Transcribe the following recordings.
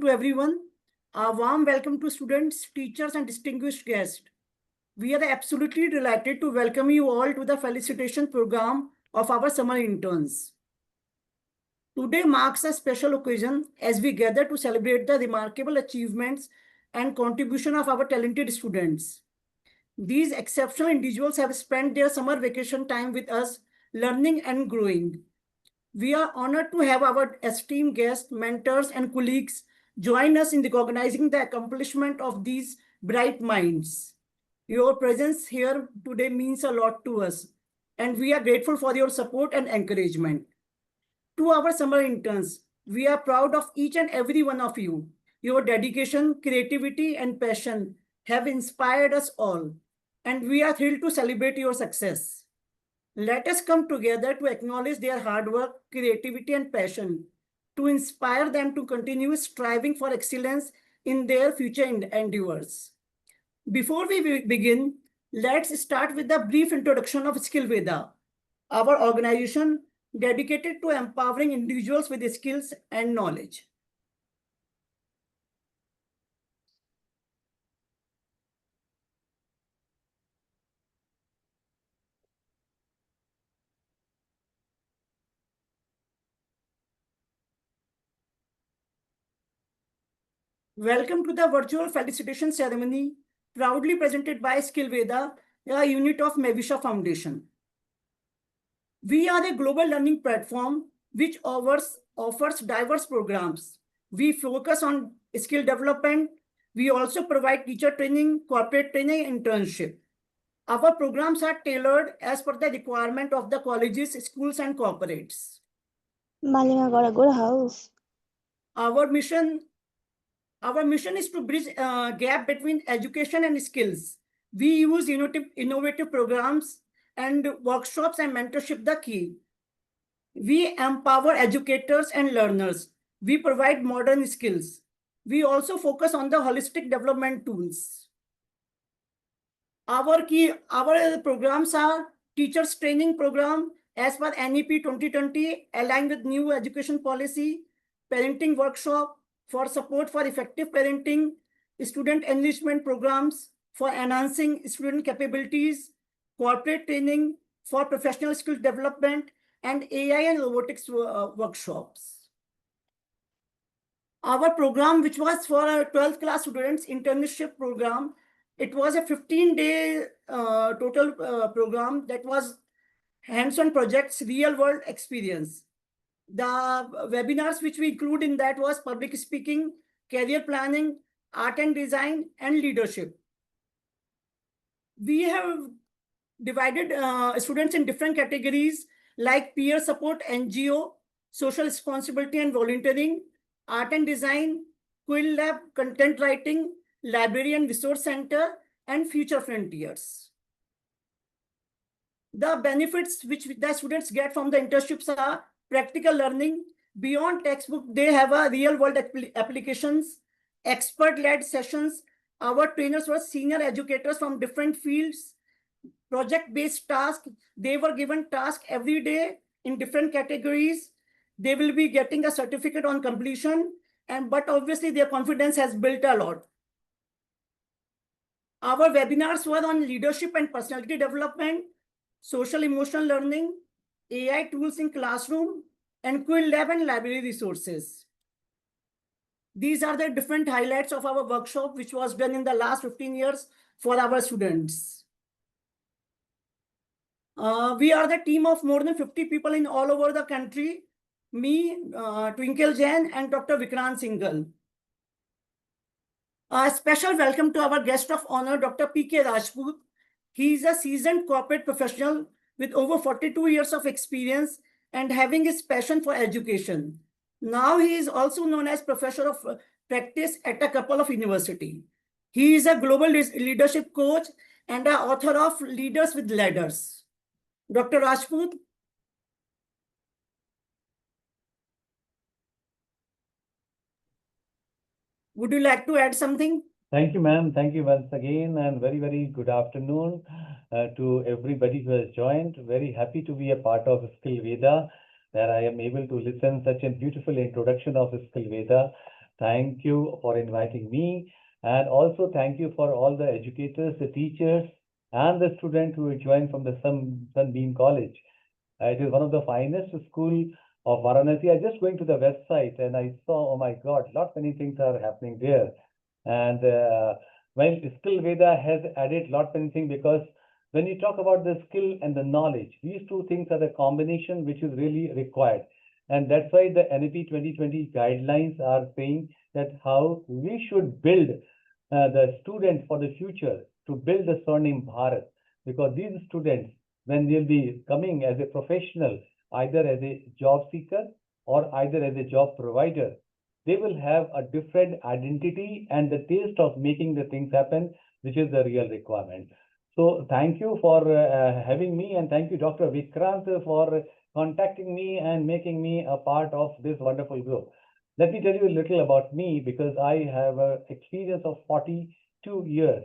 afternoon to everyone. A warm welcome to students, teachers, and distinguished guests. We are absolutely delighted to welcome you all to the Felicitation program of our summer interns. Today marks a special occasion as we gather to celebrate the remarkable achievements and contribution of our talented students. These exceptional individuals have spent their summer vacation time with us, learning and growing. We are honored to have our esteemed guests, mentors, and colleagues join us in recognizing the accomplishment of these bright minds. Your presence here today means a lot to us, and we are grateful for your support and encouragement. To our summer interns, we are proud of each and every one of you. Your dedication, creativity, and passion have inspired us all, and we are thrilled to celebrate your success. Let us come together to acknowledge their hard work, creativity, and passion, to inspire them to continue striving for excellence in their future endeavors. Before we begin, let's start with a brief introduction of Skillveda, our organization dedicated to empowering individuals with skills and knowledge. Welcome to the virtual felicitation ceremony, proudly presented by Skillveda, a unit of Mavisha Foundation. We are a global learning platform which offers diverse programs. We focus on skill development. We also provide teacher training, corporate training, internship. Our programs are tailored as per the requirement of the colleges, schools, and corporates. Malima got a good house. Our mission is to bridge a gap between education and skills. We use innovative programs and workshops and mentorship the key. We empower educators and learners. We provide modern skills. We also focus on the holistic development tools. Our programs are teachers training program as per NEP 2020, aligned with new education policy, parenting workshop for support for effective parenting, student enrichment programs for enhancing student capabilities, corporate training for professional skill development, and AI and robotics workshops. Our program, which was for our 12th class students internship program, it was a 15-day total program that was hands-on projects, real-world experience. The webinars which we include in that was public speaking, career planning, art and design, and leadership. We have divided students in different categories like peer support, NGO, social responsibility and volunteering, art and design, Quill lab, content writing, library and resource center, and future frontiers. The benefits which the students get from the internships are practical learning. Beyond textbook, they have a real-world applications, expert-led sessions. Our trainers were senior educators from different fields, project-based tasks. They were given tasks every day in different categories. They will be getting a certificate on completion, but obviously their confidence has built a lot. Our webinars were on leadership and personality development, social emotional learning, AI tools in classroom, and Quill lab and library resources. These are the different highlights of our workshop, which was done in the last 15 years for our students. We are the team of more than 50 people in all over the country. Me, Twinkle Jain, and Dr. Vikrant Singhal. A special welcome to our guest of honor, Dr. P.K. Rajput. He is a seasoned corporate professional with over 42 years of experience and having his passion for education. Now he is also known as professor of practice at a couple of universities. He is a global leadership coach and an author of Leaders with Ladders. Dr. Rajput. Would you like to add something? Thank you, ma'am. Thank you once again, and very, very good afternoon to everybody who has joined. Very happy to be a part of Skillveda, that I am able to listen such a beautiful introduction of Skillveda Thank you for inviting me. And also thank you for all the educators, the teachers, and the students who joined from the Sunbeam College. It is one of the finest school of Varanasi. I just going to the website and I saw, oh my God, lot many things are happening there. And well, Skillveda has added lot many things, because when you talk about the skill and the knowledge, these two things are the combination which is really required. And that's why the NEP 2020 guidelines are saying that how we should build the students for the future to build the surname Bharat. Because these students, when they'll be coming as a professional, either as a job seeker or either as a job provider, they will have a different identity and the taste of making the things happen, which is the real requirement. So thank you for having me, and thank you, Dr. Vikrant, for contacting me and making me a part of this wonderful group. Let me tell you a little about me, because I have an experience of 42 years,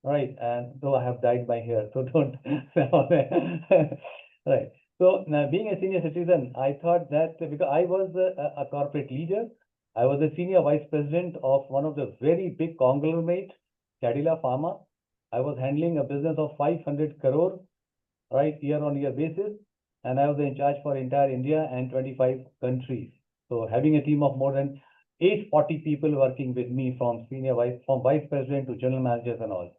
right? And though I have dyed my hair, so don't. Right. So now, being a senior citizen, I thought that because I was a corporate leader, I was a senior vice president of one of the very big conglomerate, Cadila Pharma. I was handling a business of 500 crore, right, year-on-year basis, and I was in charge for entire India and 25 countries. So having a team of more than 840 people working with me, from vice president to general managers and all.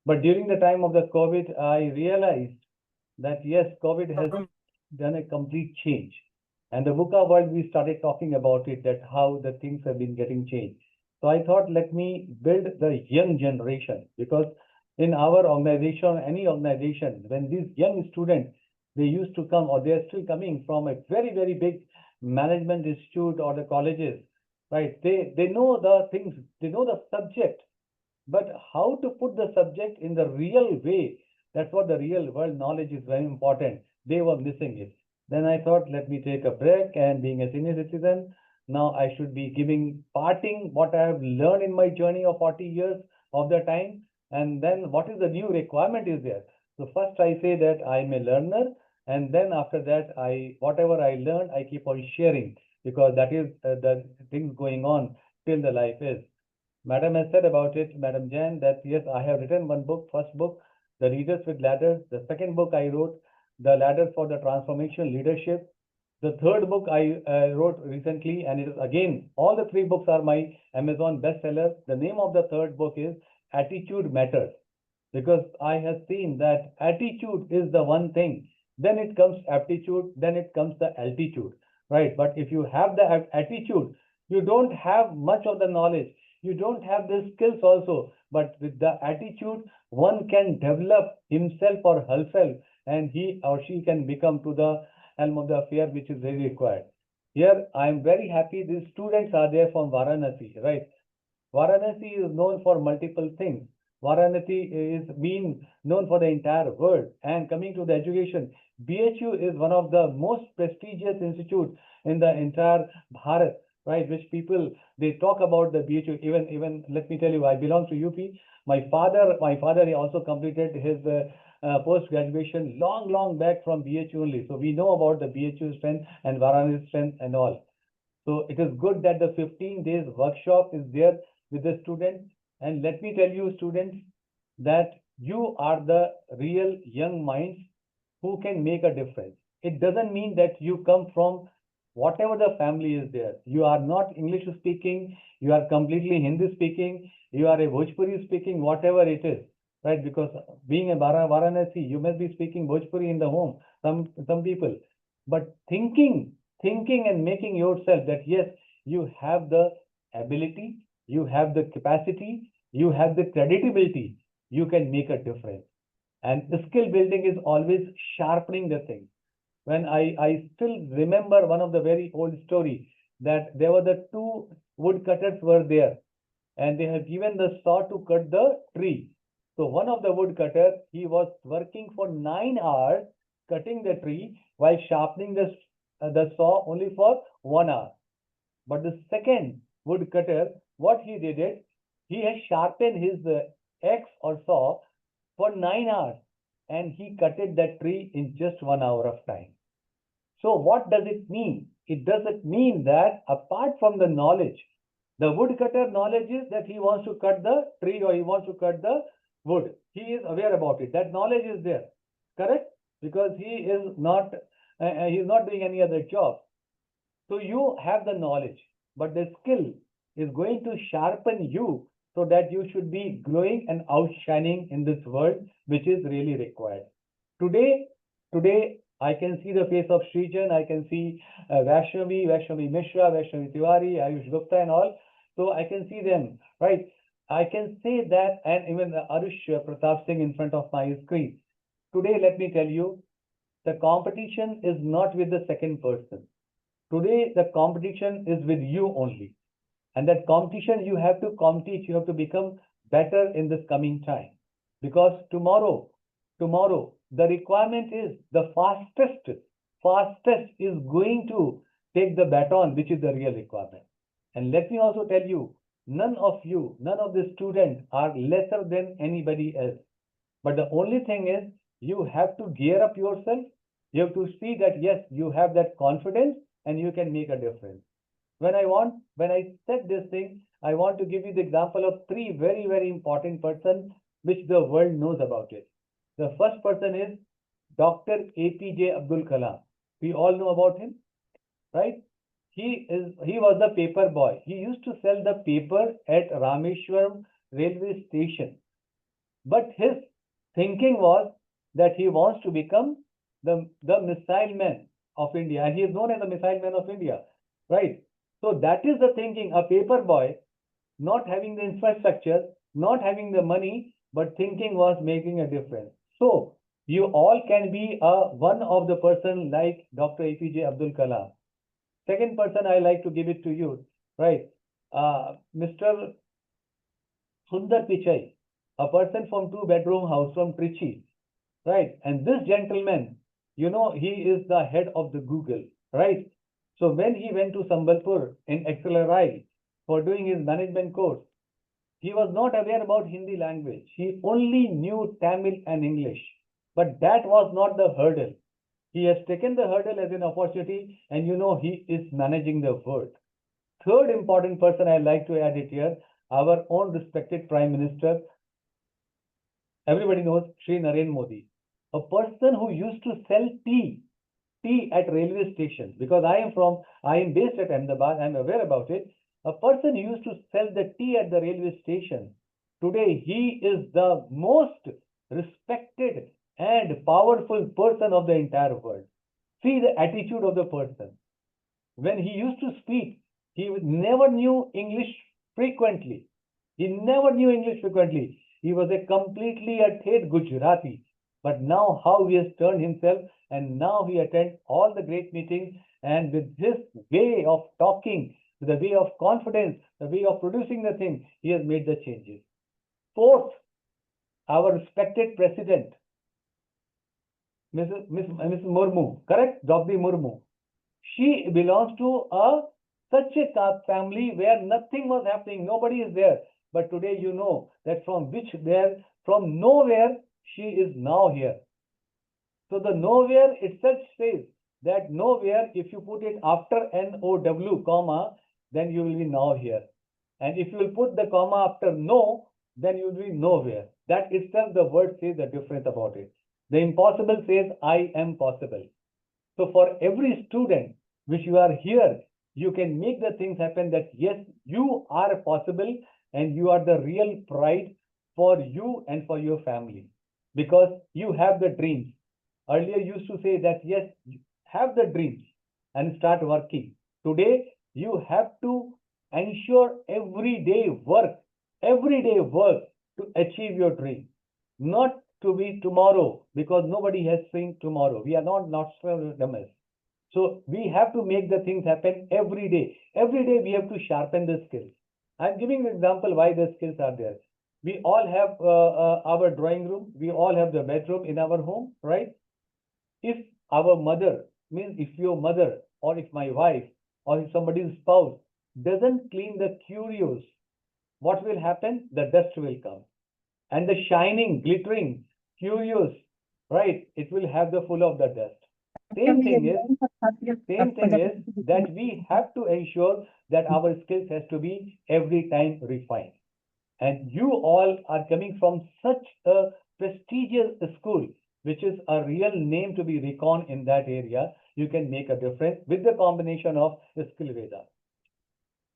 But during the time of the COVID, I realized that yes, COVID has done a complete change. And the VUCA world, we started talking about it, that how the things have been getting changed. So I thought, let me build the young generation, because in our organization, any organization, when these young students, they used to come, or they are still coming from a very, very big management institute or the colleges, right? They know the things, they know the subject, but how to put the subject in the real way, that's what the real world knowledge is very important. They were missing it. Then I thought, let me take a break, and being a senior citizen, now I should be giving parting what I have learned in my journey of 40 years of the time, and then what is the new requirement is there. So first I say that I'm a learner, and then after that, whatever I learn, I keep on sharing, because that is the things going on till the life is. Madam has said about it, Madam Jain, that yes, I have written one book, first book, The Leaders with Ladders. The second book I wrote, The Ladders for the Transformation Leadership. The third book I wrote recently, and it is again, all the three books are my Amazon bestsellers. The name of the third book is Attitude Matters, because I have seen that attitude is the one thing. Then it comes aptitude, then it comes the altitude, right? But if you have the attitude, you don't have much of the knowledge. You don't have the skills also, but with the attitude, one can develop himself or herself, and he or she can become to the helm of the affair, which is very required. Here, I am very happy these students are there from Varanasi, right? Varanasi is known for multiple things. Varanasi is being known for the entire world. And coming to the education, BHU is one of the most prestigious institutes in the entire Bharat, right? Which people, they talk about the BHU. Even let me tell you, I belong to UP. My father he also completed his post-graduation long back from BHU only. So we know about the BHU strength and Varanasi strength and all. So it is good that the 15 days workshop is there with the students. And let me tell you, students, that you are the real young minds who can make a difference. It doesn't mean that you come from whatever the family is there. You are not English speaking, you are completely Hindi speaking, you are a Bhojpuri speaking, whatever it is, right? Because being a Varanasi, you must be speaking Bhojpuri in the home, some people. But thinking and making yourself that yes, you have the ability, you have the capacity, you have the credibility, you can make a difference. And skill building is always sharpening the thing. When I still remember one of the very old story, that there were the two woodcutters were there, and they have given the saw to cut the tree. So one of the woodcutter, he was working for 9 hours cutting the tree while sharpening the saw only for 1 hour. But the second woodcutter, what he did it, he has sharpened his axe or saw for 9 hours, and he cutted that tree in just 1 hour of time. So what does it mean? It doesn't mean that apart from the knowledge, The woodcutter knowledge is that he wants to cut the tree or he wants to cut the wood. He is aware about it. That knowledge is there, correct? Because he is not doing any other job. So you have the knowledge, but the skill is going to sharpen you so that you should be glowing and outshining in this world, which is really required. Today, I can see the face of Srijan, I can see Vaishnavi Mishra, Vaishnavi Tiwari, Ayush Gupta and all. So I can see them, right? I can say that, and even Arush Pratap Singh in front of my screen. Today, let me tell you, the competition is not with the second person. Today, the competition is with you only. And that competition, you have to compete, you have to become better in this coming time. Because tomorrow, the requirement is the fastest is going to take the baton, which is the real requirement. And let me also tell you, none of the students are lesser than anybody else. But the only thing is, you have to gear up yourself. You have to see that, yes, you have that confidence and you can make a difference. When I said this thing, I want to give you the example of three very, very important persons which the world knows about it. The first person is Dr. APJ Abdul Kalam. We all know about him, right? He was the paper boy. He used to sell the paper at Rameshwaram railway station. But his thinking was that he wants to become the missile man of India. He is known as the missile man of India, right? So that is the thinking, a paper boy, not having the infrastructure, not having the money, but thinking was making a difference. So you all can be one of the person like Dr. APJ Abdul Kalam. Second person, I like to give it to you, right? Mr. Sundar Pichai, a person from 2-bedroom house from Trichy, right? And this gentleman, you know, he is the head of the Google, right? So when he went to Sambalpur in XLRI for doing his management course, he was not aware about Hindi language. He only knew Tamil and English, but that was not the hurdle. He has taken the hurdle as an opportunity, and you know, he is managing the world. Third important person I like to add it here, our own respected Prime Minister. Everybody knows Shri Narendra Modi, a person who used to sell tea at railway station. Because I am based at Ahmedabad, I am aware about it. A person who used to sell the tea at the railway station. Today, he is the most respected and powerful person of the entire world. See the attitude of the person. When he used to speak, he never knew English frequently. He never knew English frequently. He was a completely a Thet Gujarati. But now how he has turned himself, and now he attends all the great meetings, and with his way of talking, the way of confidence, the way of producing the thing, he has made the changes. Fourth, our respected president, Mrs. Murmu, correct? Draupadi Murmu. She belongs to such a family where nothing was happening, nobody is there. But today you know that from nowhere, she is now here. So the nowhere itself says that nowhere, if you put it after N-O-W, comma, then you will be now here. And if you will put the comma after no, then you will be nowhere. That itself, the word says the difference about it. The impossible says, I am possible. So for every student which you are here, you can make the things happen that yes, you are possible and you are the real pride for you and for your family. Because you have the dreams. Earlier used to say that yes, have the dreams and start working. Today, you have to ensure everyday work to achieve your dream. Not to be tomorrow, because nobody has seen tomorrow. We are not Nostradamus. So we have to make the things happen every day. Every day we have to sharpen the skills. I'm giving an example why the skills are there. We all have our drawing room. We all have the bedroom in our home, right? If our mother, means if your mother or if my wife or if somebody's spouse doesn't clean the curios, what will happen? The dust will come. And the shining, glittering curios, right? It will have the full of the dust. Same thing is that we have to ensure that our skills has to be every time refined. And you all are coming from such a prestigious school, which is a real name to be reckoned in that area. You can make a difference with the combination of Skillveda.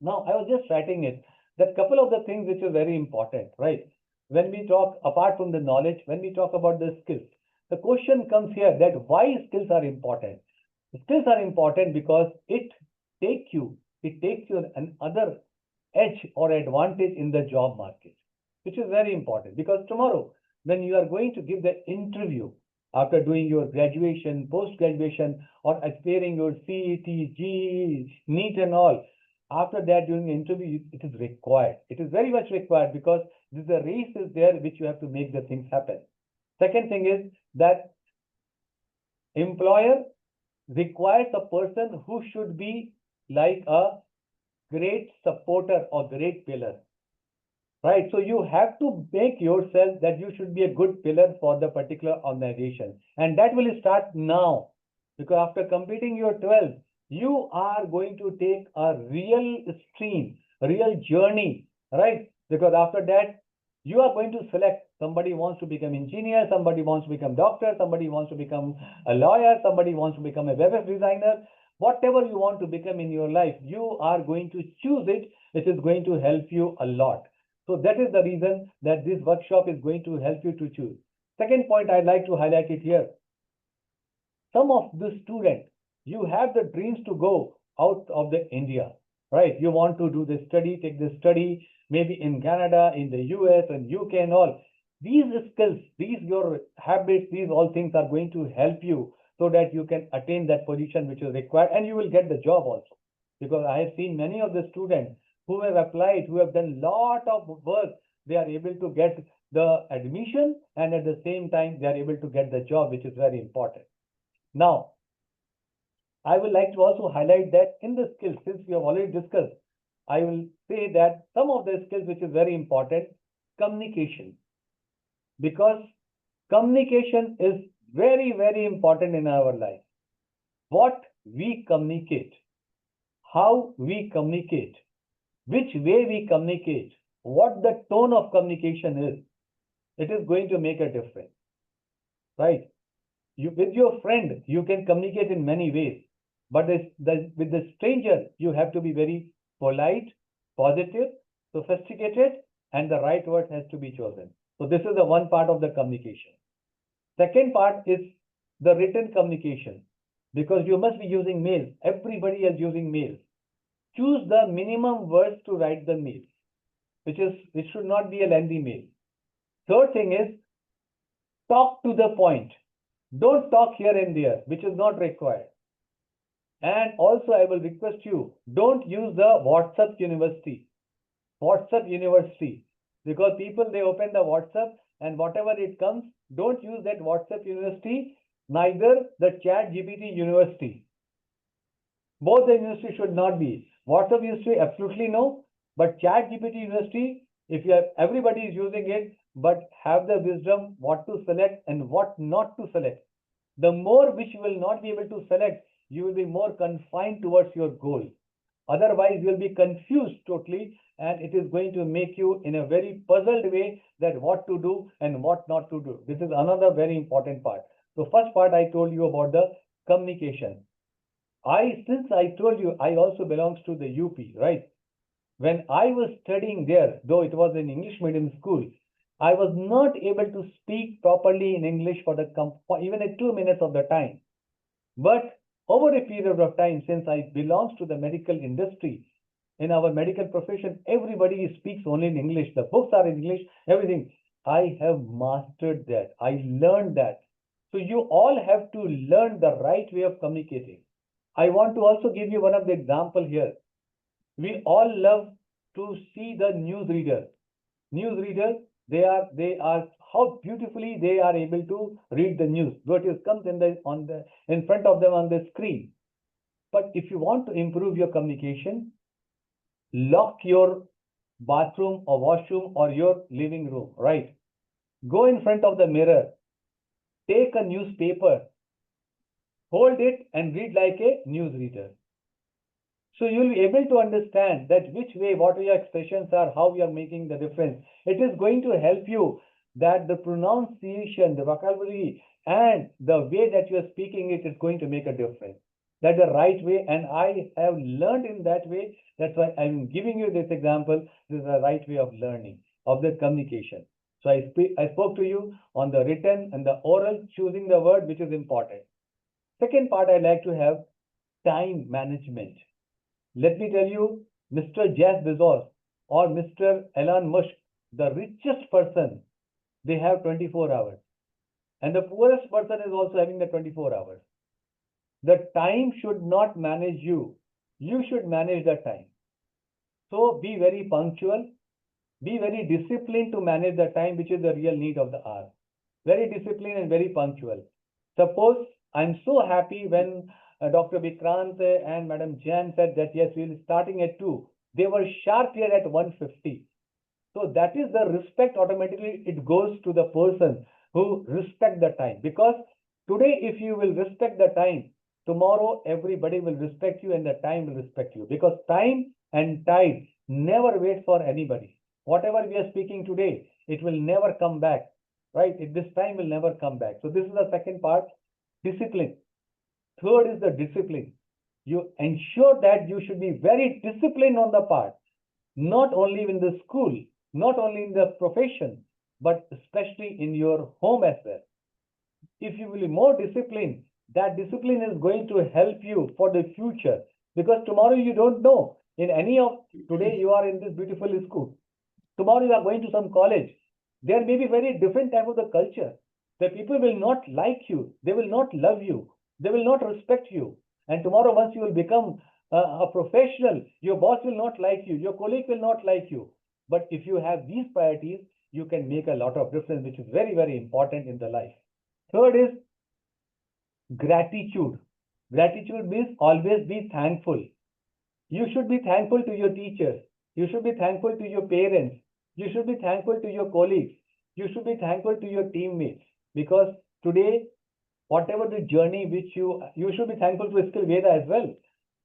Now, I was just writing it, that couple of the things which are very important, right? When we talk, apart from the knowledge, when we talk about the skills, the question comes here that why skills are important. Skills are important because it takes you another edge or advantage in the job market, which is very important, because tomorrow when you are going to give the interview after doing your graduation, post-graduation, or aspiring your CET, GE, NEET and all, after that during the interview, it is required. It is very much required because the race is there which you have to make the things happen. Second thing is that employer requires a person who should be like a great supporter or great pillar, right? So you have to make yourself that you should be a good pillar for the particular organization, and that will start now, because after completing your 12th, you are going to take a real stream, a real journey, right? Because after that, you are going to select. Somebody wants to become engineer, somebody wants to become doctor, somebody wants to become a lawyer, somebody wants to become a web designer. Whatever you want to become in your life, you are going to choose it. It is going to help you a lot. So that is the reason that this workshop is going to help you to choose. Second point, I'd like to highlight it here. Some of the students, you have the dreams to go out of the India, right? You want to do the study, take the study, maybe in Canada, in the US and UK and all. These skills, these your habits, these all things are going to help you so that you can attain that position which is required, and you will get the job also. Because I have seen many of the students who have applied, who have done lot of work, they are able to get the admission, and at the same time they are able to get the job, which is very important. Now, I would like to also highlight that in the skills, since we have already discussed, I will say that some of the skills which is very important, communication. Because communication is very, very important in our life. What we communicate, how we communicate, which way we communicate, what the tone of communication is, it is going to make a difference, right? With your friend, you can communicate in many ways, but with the stranger, you have to be very polite, positive, sophisticated, and the right word has to be chosen. So this is the one part of the communication. Second part is the written communication, because you must be using mails. Everybody is using mails. Choose the minimum words to write the mail, it should not be a lengthy mail. Third thing is talk to the point. Don't talk here and there, which is not required. And also I will request you, don't use the WhatsApp University, because people, they open the WhatsApp and whatever it comes, don't use that WhatsApp University, neither the Chat GPT University. Both the university should not be. WhatsApp University, absolutely no, but Chat GPT University, if you have, everybody is using it, but have the wisdom what to select and what not to select. The more which you will not be able to select, you will be more confined towards your goal. Otherwise, you will be confused totally, and it is going to make you in a very puzzled way that what to do and what not to do. This is another very important part. So first part, I told you about the communication. Since I told you, I also belongs to the UP, right? When I was studying there, though it was an English medium school, I was not able to speak properly in English for even at 2 minutes of the time. But over a period of time, since I belongs to the medical industry, in our medical profession, everybody speaks only in English. The books are in English, everything. I have mastered that. I learned that. So you all have to learn the right way of communicating. I want to also give you one of the example here. We all love to see the newsreader. Newsreader, they are how beautifully they are able to read the news. What comes in front of them on the screen. But if you want to improve your communication, lock your bathroom or washroom or your living room, right? Go in front of the mirror, take a newspaper, hold it and read like a newsreader. So you'll be able to understand that which way, what your expressions are, how you are making the difference. It is going to help you that the pronunciation, the vocabulary, and the way that you are speaking it is going to make a difference. That's the right way, and I have learned in that way. That's why I'm giving you this example. This is the right way of learning, of the communication. So I spoke to you on the written and the oral, choosing the word, which is important. Second part, I like to have time management. Let me tell you, Mr. Jeff Bezos or Mr. Elon Musk, the richest person, they have 24 hours. And the poorest person is also having the 24 hours. The time should not manage you. You should manage the time. So be very punctual. Be very disciplined to manage the time, which is the real need of the hour. Very disciplined and very punctual. Suppose I'm so happy when Dr. Vikrant and Madam Jain said that yes, we'll be starting at 2. They were sharp here at 1:50. So that is the respect automatically it goes to the person who respect the time. Because today, if you will respect the time, tomorrow everybody will respect you and the time will respect you. Because time and tide never wait for anybody. Whatever we are speaking today, it will never come back, right? This time will never come back. So this is the second part, discipline. Third is the discipline. You ensure that you should be very disciplined on the part, not only in the school, not only in the profession, but especially in your home as well. If you will be more disciplined, that discipline is going to help you for the future, because tomorrow you don't know. In any of today, you are in this beautiful school. Tomorrow you are going to some college. There may be very different type of the culture. The people will not like you. They will not love you. They will not respect you. And tomorrow, once you will become a professional, your boss will not like you. Your colleague will not like you. But if you have these priorities, you can make a lot of difference, which is very, very important in the life. Third is gratitude. Gratitude means always be thankful. You should be thankful to your teachers. You should be thankful to your parents. You should be thankful to your colleagues. You should be thankful to your teammates. Because today, whatever the journey which you should be thankful to Skillveda as well.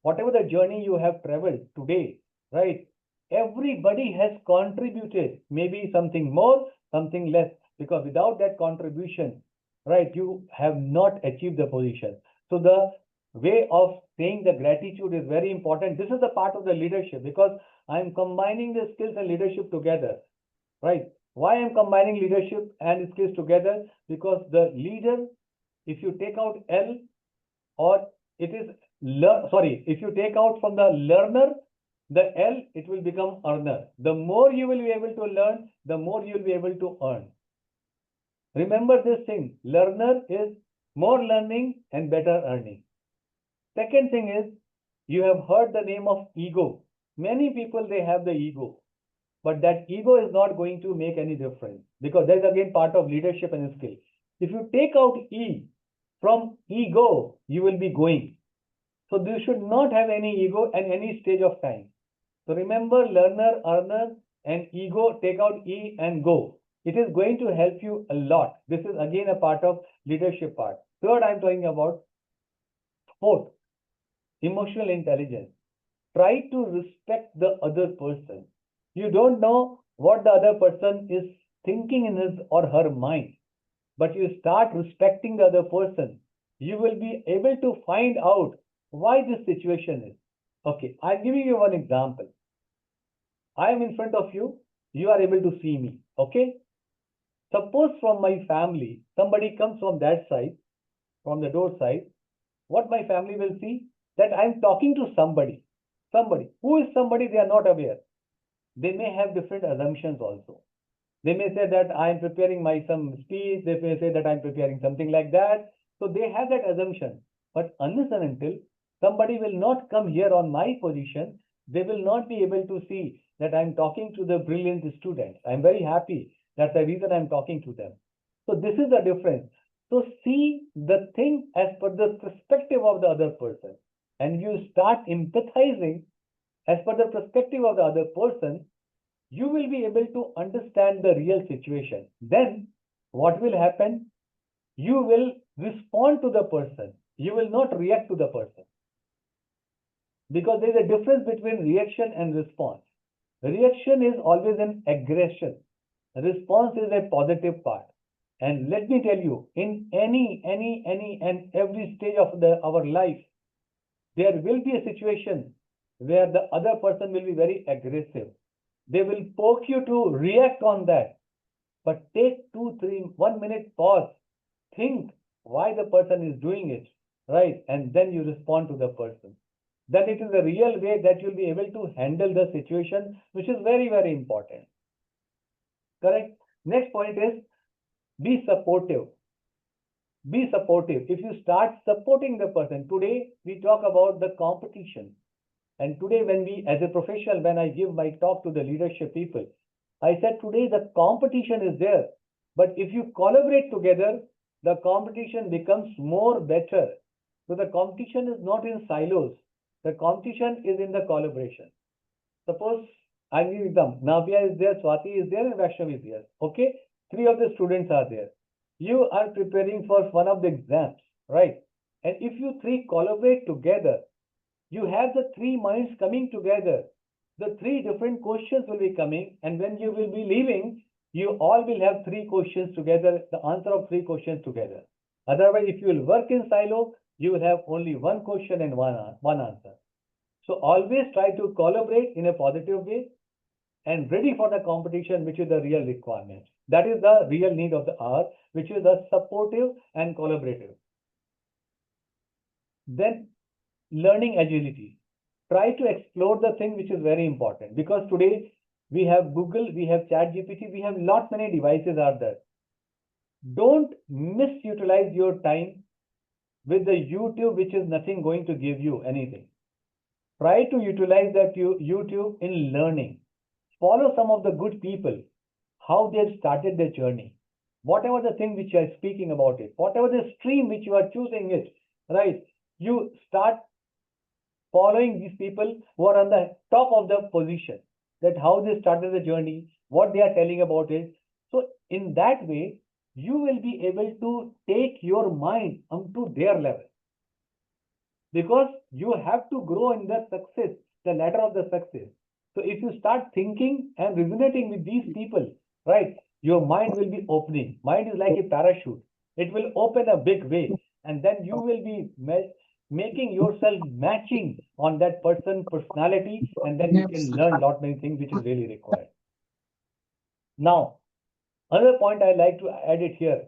Whatever the journey you have traveled today, right? Everybody has contributed, maybe something more, something less, because without that contribution, right, you have not achieved the position. So the way of saying the gratitude is very important. This is the part of the leadership, because I'm combining the skills and leadership together, right? Why I'm combining leadership and skills together? Because the leader, if you take out L, or it is if you take out from the learner, the L, it will become earner. The more you will be able to learn, the more you will be able to earn. Remember this thing, learner is more learning and better earning. Second thing is, you have heard the name of ego. Many people, they have the ego, but that ego is not going to make any difference, because that's again part of leadership and skill. If you take out E from ego, you will be going. So you should not have any ego at any stage of time. So remember, learner, earner, and ego, take out E and go. It is going to help you a lot. This is again a part of leadership part. Third, I'm talking about fourth, emotional intelligence. Try to respect the other person. You don't know what the other person is thinking in his or her mind, but you start respecting the other person. You will be able to find out why this situation is. Okay, I'm giving you one example. I am in front of you. You are able to see me. Okay. Suppose from my family, somebody comes from that side, from the door side. What my family will see? That I'm talking to somebody. Somebody. Who is somebody? They are not aware. They may have different assumptions also. They may say that I'm preparing some speech. They may say that I'm preparing something like that. So they have that assumption. But unless and until somebody will not come here on my position, they will not be able to see that I'm talking to the brilliant students. I'm very happy. That's the reason I'm talking to them. So this is the difference. So see the thing as per the perspective of the other person. And you start empathizing as per the perspective of the other person, you will be able to understand the real situation. Then what will happen? You will respond to the person. you will not react to the person. Because there is a difference between reaction and response. Reaction is always an aggression. Response is a positive part. And let me tell you, in any and every stage of our life, there will be a situation where the other person will be very aggressive. They will poke you to react on that. But take 2, 3, 1 minute pause. Think why the person is doing it, right? And then you respond to the person. Then it is a real way that you'll be able to handle the situation, which is very, very important. Correct? Next point is be supportive. Be supportive. If you start supporting the person, today we talk about the competition. And today when we, as a professional, when I give my talk to the leadership people, I said today the competition is there. But if you collaborate together, the competition becomes more better. So the competition is not in silos. The competition is in the collaboration. Suppose I give them, Navya is there, Swati is there, and Vaishnavi is there. Okay? 3 of the students are there. You are preparing for one of the exams, right? And if you 3 collaborate together, you have the 3 minds coming together. The 3 different questions will be coming, and when you will be leaving, you all will have 3 questions together, the answer of 3 questions together. Otherwise, if you will work in silo, you will have only 1 question and one answer. So always try to collaborate in a positive way and ready for the competition, which is the real requirement. That is the real need of the hour, which is the supportive and collaborative. Then learning agility. Try to explore the thing which is very important, because today we have Google, we have ChatGPT, we have lot many devices are there. Don't misutilize your time with the YouTube, which is nothing going to give you anything. Try to utilize that YouTube in learning. Follow some of the good people, how they have started their journey. Whatever the thing which you are speaking about it, whatever the stream which you are choosing it, right? You start following these people who are on the top of the position, that how they started the journey, what they are telling about it. So in that way, you will be able to take your mind onto their level. Because you have to grow in the success, the ladder of the success. So if you start thinking and resonating with these people, right, your mind will be opening. Mind is like a parachute. It will open a big way, and then you will be making yourself matching on that person's personality, and then you can learn a lot many things which is really required. Now, another point I like to add it here.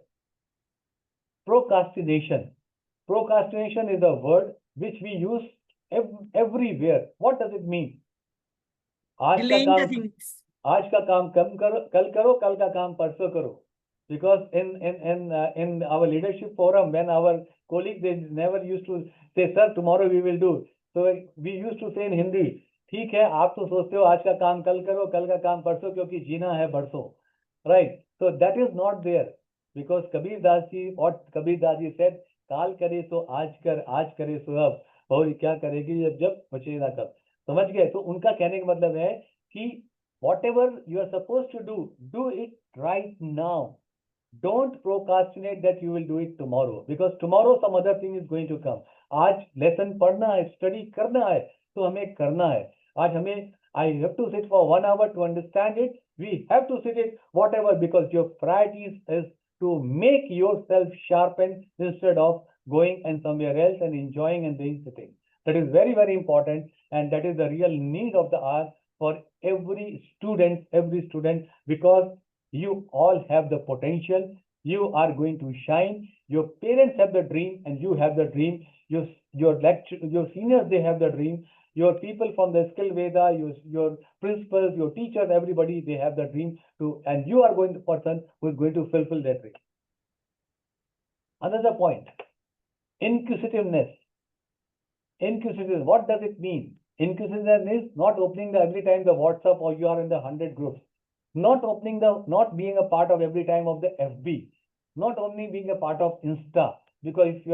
Procrastination. Procrastination is a word which we use everywhere. What does it mean? आज का काम कम करो, कल का काम परसों करो. Because in our leadership forum, when our colleagues, they never used to say, sir, tomorrow we will do. So we used to say in Hindi, ठीक है, आप तो सोचते हो आज का काम कल करो, कल का काम परसों, क्योंकि जीना है परसों. Right? So that is not there. Because Kabir Das ji, what Kabir Das ji said, काल करे तो आज कर, आज करे सो अब, बहुरी क्या करेगी जब बचे ना कब. समझ गए? तो उनका कहने का मतलब है कि whatever you are supposed to do it right now. Don't procrastinate that you will do it tomorrow, because tomorrow some other thing is going to come. आज lesson पढ़ना है, study करना है, तो हमें करना है. आज हमें I have to sit for 1 hour to understand it. We have to sit it whatever, because your priorities is to make yourself sharpen instead of going and somewhere else and enjoying and doing the thing. That is very, very important, and that is the real need of the hour for every student, because you all have the potential. You are going to shine. Your parents have the dream, and you have the dream. Your seniors, they have the dream. Your people from the Skillveda, your principals, your teachers, everybody, they have the dream to, and you are going to the person who is going to fulfill that dream. Another point, inquisitiveness. Inquisitiveness, what does it mean? Inquisitiveness is not opening every time the WhatsApp, or you are in the 100 groups. Not being a part of every time of the FB. Not only being a part of Insta. Because if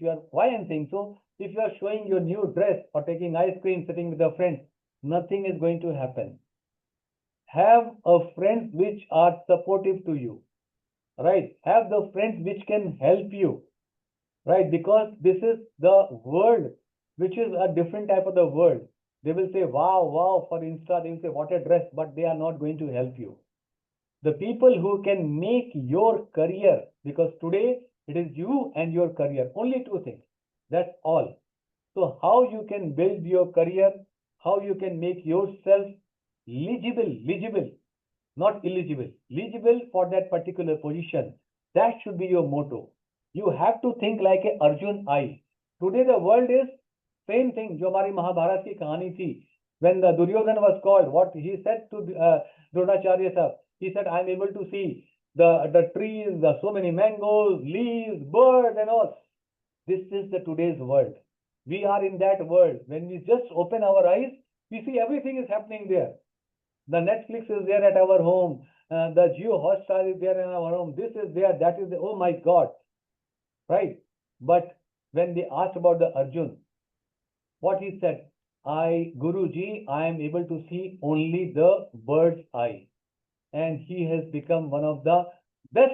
you are, why I'm saying so? If you are showing your new dress or taking ice cream, sitting with a friend, nothing is going to happen. Have a friends which are supportive to you, right? Have the friends which can help you. right? Because this is the world, which is a different type of the world. They will say, wow, wow, for Insta, they will say, what a dress, but they are not going to help you. The people who can make your career, because today it is you and your career, only two things. That's all. So how you can build your career, how you can make yourself legible, not eligible, legible for that particular position. That should be your motto. You have to think like a Arjun I. Today the world is same thing. जो हमारी महाभारत की कहानी थी. When the Duryodhana was called, what he said to Dronacharya sir, he said, I am able to see the trees, so many mangoes, leaves, birds and all. This is the today's world. We are in that world. When we just open our eyes, we see everything is happening there. The Netflix is there at our home. The Jio Hotstar is there in our home. This is there, that is there. Oh my God. Right? But when they asked about the Arjun, what he said, Guruji, I am able to see only the bird's eye. And he has become one of the best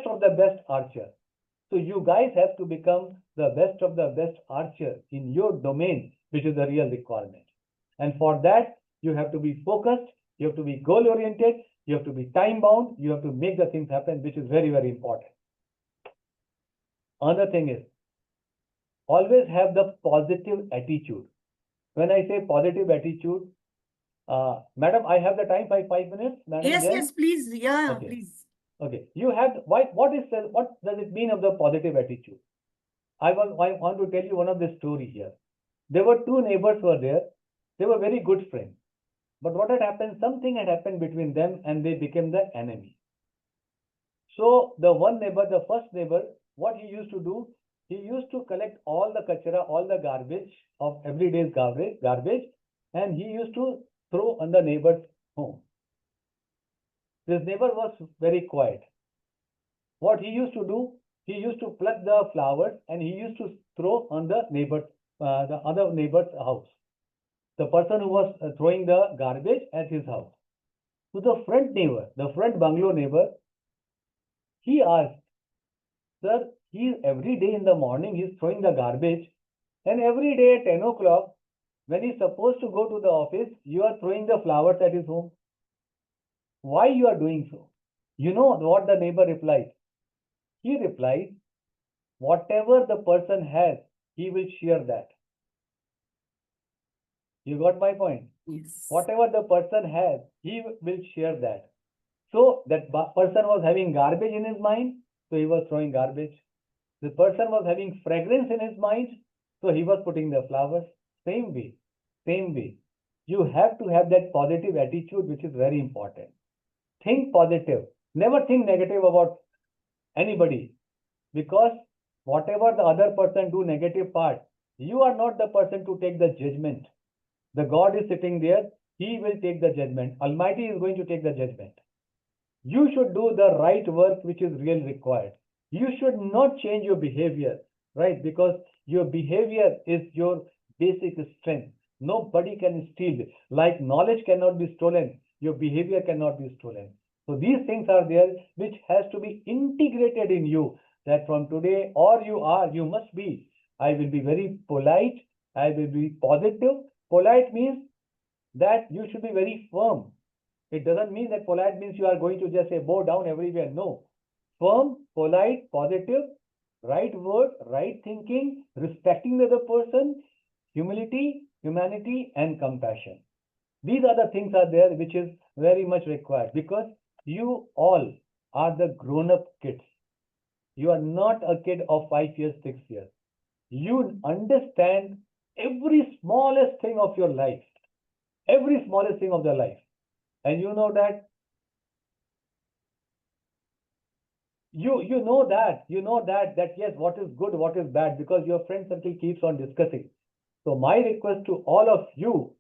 archer. So you guys have to become the best archer in your domain, which is the real requirement. And for that, you have to be focused, you have to be goal-oriented, you have to be time-bound, you have to make the things happen, which is very, very important. Another thing is, always have the positive attitude. When I say positive attitude, madam, I have the time, 5 minutes. Madam, yes, please. Yeah, okay. Please. Okay, you have, what does it mean of the positive attitude? I want to tell you one of the story here. There were two neighbors were there. They were very good friends. But what had happened, something had happened between them and they became the enemy. So the one neighbor, the first neighbor, what he used to do, he used to collect all the kachara, all the garbage of everyday's garbage, and he used to throw on the neighbor's home. This neighbor was very quiet. What he used to do, he used to pluck the flowers and he used to throw on the other neighbor's house. The person who was throwing the garbage at his house. So the front neighbor, the front bungalow neighbor, he asked, sir, every day in the morning he's throwing the garbage, and every day at 10 o'clock, when he's supposed to go to the office, you are throwing the flowers at his home. Why you are doing so? You know what the neighbor replied? He replied, whatever the person has, he will share that. You got my point? Yes. Whatever the person has, he will share that. So that person was having garbage in his mind, so he was throwing garbage. The person was having fragrance in his mind, so he was putting the flowers. Same way. You have to have that positive attitude, which is very important. Think positive. Never think negative about anybody, because whatever the other person do negative part, you are not the person to take the judgment. The God is sitting there. He will take the judgment. Almighty is going to take the judgment. You should do the right work, which is really required. You should not change your behavior, right? Because your behavior is your basic strength. Nobody can steal it. Like knowledge cannot be stolen, your behavior cannot be stolen. So these things are there, which has to be integrated in you, that from today, or you must be, I will be very polite, I will be positive. Polite means that you should be very firm. It doesn't mean that polite means you are going to just say bow down everywhere. No. Firm, polite, positive, right word, right thinking, respecting the other person, humility, humanity, and compassion. These are the things are there which is very much required, because you all are the grown-up kids. You are not a kid of 5 years, 6 years. You understand every smallest thing of your life. Every smallest thing of your life. And you know that you know that yes, what is good, what is bad, because your friend circle keeps on discussing. So my request to all of you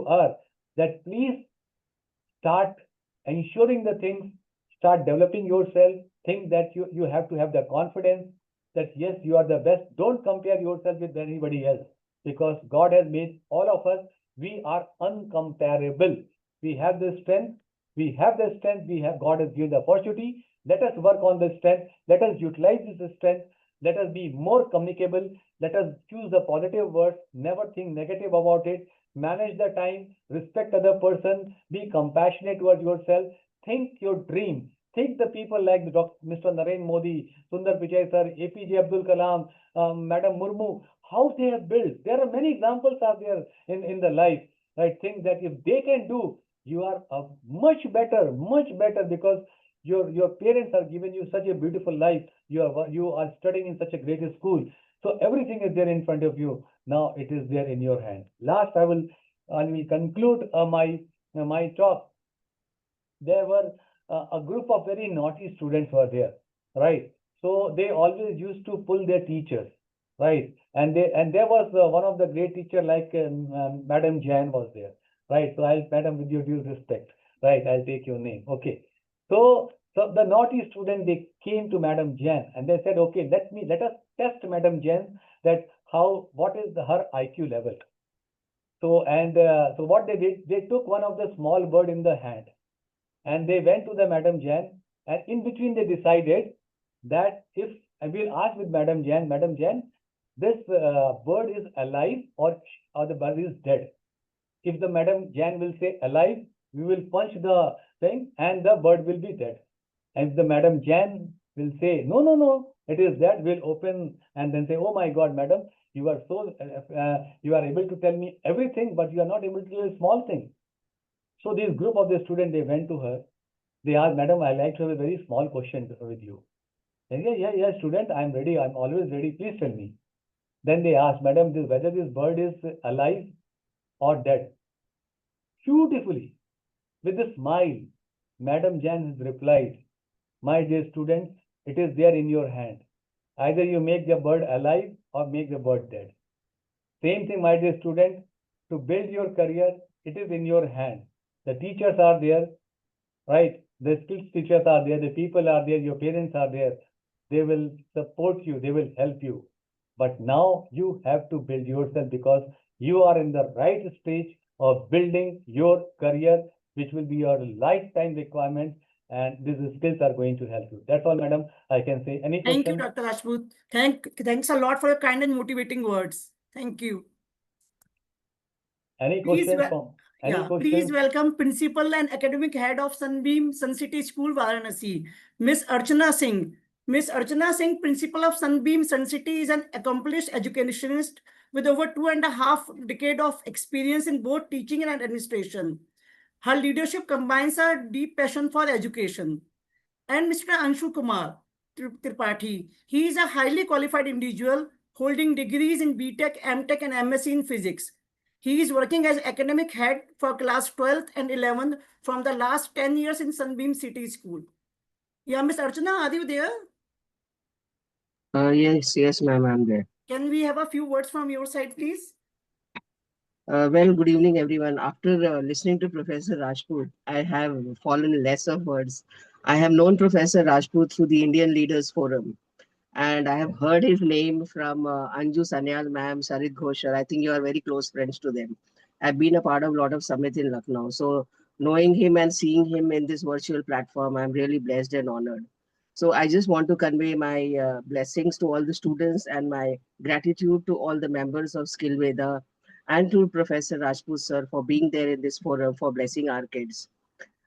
are that please start ensuring the things, start developing yourself, think that you have to have the confidence that yes, you are the best. Don't compare yourself with anybody else, because God has made all of us, we are uncomparable. We have the strength, God has given the opportunity. Let us work on the strength, let us utilize this strength, Let us be more communicable. Let us choose the positive words. Never think negative about it. Manage the time. Respect other person. Be compassionate towards yourself. Think your dream. Think the people like Mr. Narendra Modi, Sundar Pichai sir, APJ Abdul Kalam, Madam Murmu, how they have built. There are many examples are there in the life. Right? Think that if they can do, you are much better because your parents are giving you such a beautiful life. You are studying in such a great school. So everything is there in front of you. Now it is there in your hand. Last, I will conclude my talk. There were a group of very naughty students were there, right? So they always used to pull their teachers, right? And there was one of the great teacher like Madam Jain was there, right? So Madam, with your due respect, right? I'll take your name. Okay. So the naughty student, they came to Madam Jain and they said, okay, let us test Madam Jain that what is her IQ level. So so what they did, they took one of the small bird in the hand and they went to the Madam Jain, and in between they decided that if and we'll ask with Madam Jain, this bird is alive or the bird is dead. If the Madam Jain will say alive, we will punch the thing and the bird will be dead. And if the Madam Jain will say no, it is dead, we'll open and then say, oh my God, Madam, you are you are able to tell me everything, but you are not able to do a small thing. So this group of the students, they went to her. They asked, Madam, I like to have a very small question with you. And yeah, student, I'm ready. I'm always ready. Please tell me. Then they asked, Madam, whether this bird is alive or dead. Beautifully, with a smile, Madam Jain has replied, my dear students, it is there in your hand. Either you make the bird alive or make the bird dead. Same thing, my dear student, to build your career, it is in your hand. The teachers are there, right? The skills teachers are there, the people are there, your parents are there. They will support you, they will help you. But now you have to build yourself because you are in the right stage of building your career, which will be your lifetime requirement. And these skills are going to help you. That's all, Madam, I can say. Any question? Thank you, Dr. Rajput. Thanks a lot for your kind and motivating words. Thank you. Any questions from? Please welcome Principal and Academic Head of Sunbeam Sun City School, Varanasi, Ms. Archana Singh. Ms. Archana Singh, Principal of Sunbeam Sun City, is an accomplished educationist with over 2.5 decades of experience in both teaching and administration. Her leadership combines a deep passion for education. And Mr. Anshu Kumar Tripathi, he is a highly qualified individual holding degrees in BTech, MTech, and MSc in physics. He is working as academic head for class 12th and 11th from the last 10 years in Sunbeam City School. Yeah, Ms. Archana, are you there? Yes, ma'am, I'm there. Can we have a few words from your side, please? Well, good evening, everyone. After listening to Professor Rajput, I have fallen less of words. I have known Professor Rajput through the Indian Leaders Forum, and I have heard his name from Anju Sanyal ma'am, Sarit Ghoshar. I think you are very close friends to them. I've been a part of a lot of summits in Lucknow. So knowing him and seeing him in this virtual platform, I'm really blessed and honored. So I just want to convey my blessings to all the students and my gratitude to all the members of Skillveda and to Professor Rajput sir for being there in this forum for blessing our kids.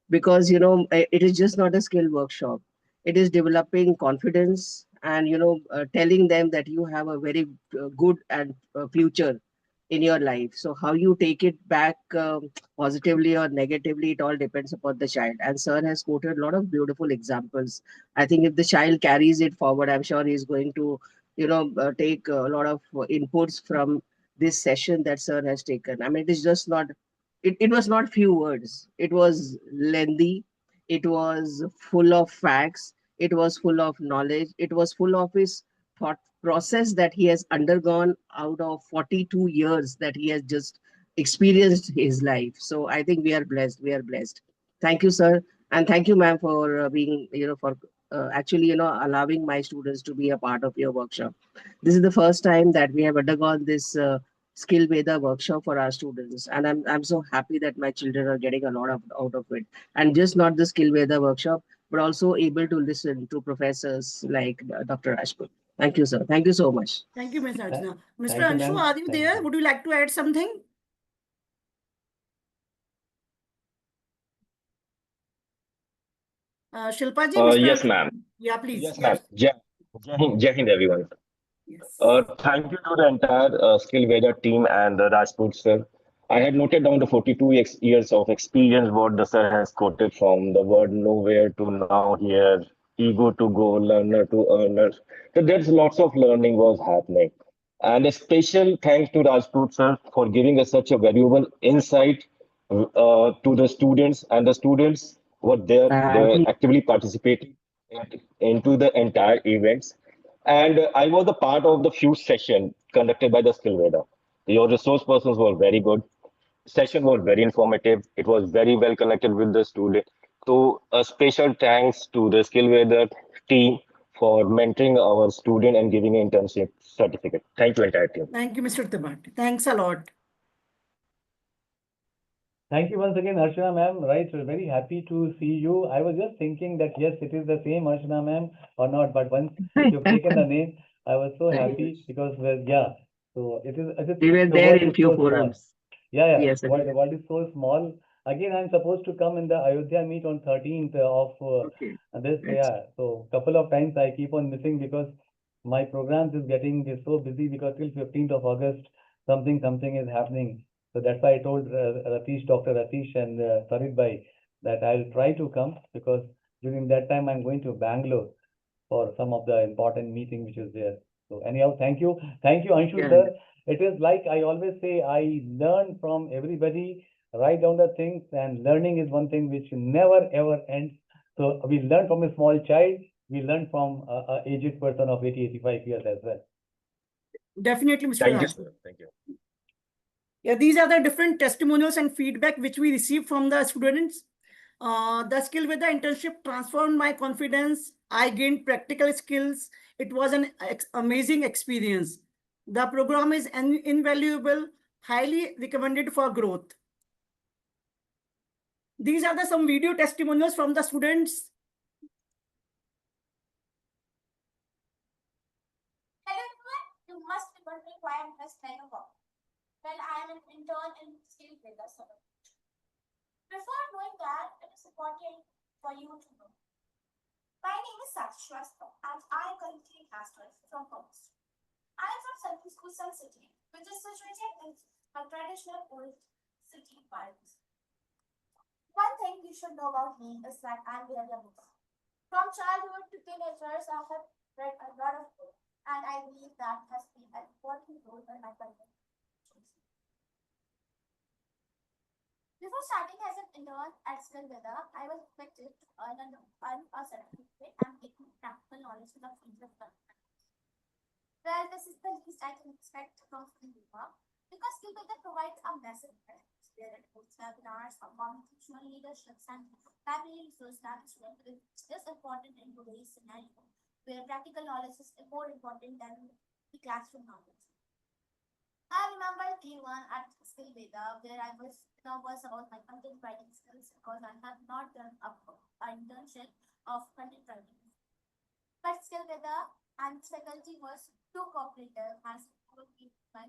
Because it is just not a skill workshop. It is developing confidence and telling them that you have a very good and future in your life. So how you take it back positively or negatively, it all depends upon the child. And sir has quoted a lot of beautiful examples. I think if the child carries it forward, I'm sure he's going to take a lot of inputs from this session that sir has taken. I mean, it is just not it was not few words. It was lengthy. It was full of facts. It was full of knowledge. It was full of his thought process that he has undergone out of 42 years that he has just experienced his life. So I think we are blessed. We are blessed. Thank you, sir. And thank you, ma'am, for being, for actually, allowing my students to be a part of your workshop. This is the first time that we have undergone this Skillveda workshop for our students, and I'm so happy that my children are getting a lot out of it. And just not the Skillveda workshop, but also able to listen to professors like Dr. Rajput. Thank you, sir. Thank you so much. Thank you, Ms. Archana. Mr. Thank you, Anshu, ma'am. are you Thank there? you. Would you like to add something? Shilpa ji, Mr. Yes, Anshu? ma'am. Yeah, please. Yes, ma'am. Jai Hind, everyone. Yes. Thank you to the entire Skillveda team and Rajput sir. I had noted down the 42 years of experience what the sir has quoted from the word nowhere to now here, ego to go, learner to earner. So there's lots of learning was happening. And a special thanks to Rajput sir for giving us such a valuable insight to the students, and the students were there, I they think actively participated into the entire events. And I was a part of the few session conducted by the Skillveda. Your resource persons were very good. Session was very informative. It was very well connected with the student. So a special thanks to the Skillveda team for mentoring our student and giving an internship certificate. Thank you, entire team. Thank you, Mr. Tripathi. Thanks a lot. Thank you once again, Archana ma'am. Right, we're very happy to see you. I was just thinking that yes, it is the same Archana ma'am or not, but once you've taken the name, I was so happy because yeah. So it is we were the there world in is few so small. forums. Yeah. Yes, The world is so small. Again, I'm supposed to come in the Ayodhya meet on 13th of okay. this. That's Yeah. So couple of times I keep on missing because my programs is getting so busy because till 15th of August something is happening. So that's why I told Dr. Ratish and Farid Bhai that I'll try to come because during that time I'm going to Bangalore for some of the important meeting which is there. So anyhow, thank you, Anshu yeah. sir. It is like I always say, I learn from everybody, write down the things, and learning is one thing which never ever ends. So we learn from a small child, we learn from a aged person of 80, 85 years as well. Definitely, Mr. Thank you, Raj. sir. Thank you. Yeah, these are the different testimonials and feedback which we receive from the students. The Skillveda internship transformed my confidence. I gained practical skills. It was an amazing experience. The program is invaluable, highly recommended for growth. These are some video testimonials from the students. Hello everyone, you must be wondering why I'm dressed like a cop. Well, I am an intern in Skillveda, Summer. Before knowing that, it is important for you to know. My name is Shwasta, and I am currently a master's from commerce. I am from Central School Sun City, which is situated in a traditional old city vibes. One thing you should know about me is that I'm really a book. From childhood to teenagers, I have read a lot of books, and I believe that has been an important role in my career. Before starting as an intern at Skillveda, I was expected to earn a certificate and gain practical knowledge in the field of development. Well, this is the least I can expect from Skillveda because Skillveda provides a massive presence where it hosts webinars on computational leadership and family resource management, which is important in today's scenario where practical knowledge is more important than the classroom knowledge. I remember day 1 at Skillveda where I was nervous about my content writing skills because I had not done an internship of content writing. But Skillveda and faculty was too cooperative and would give my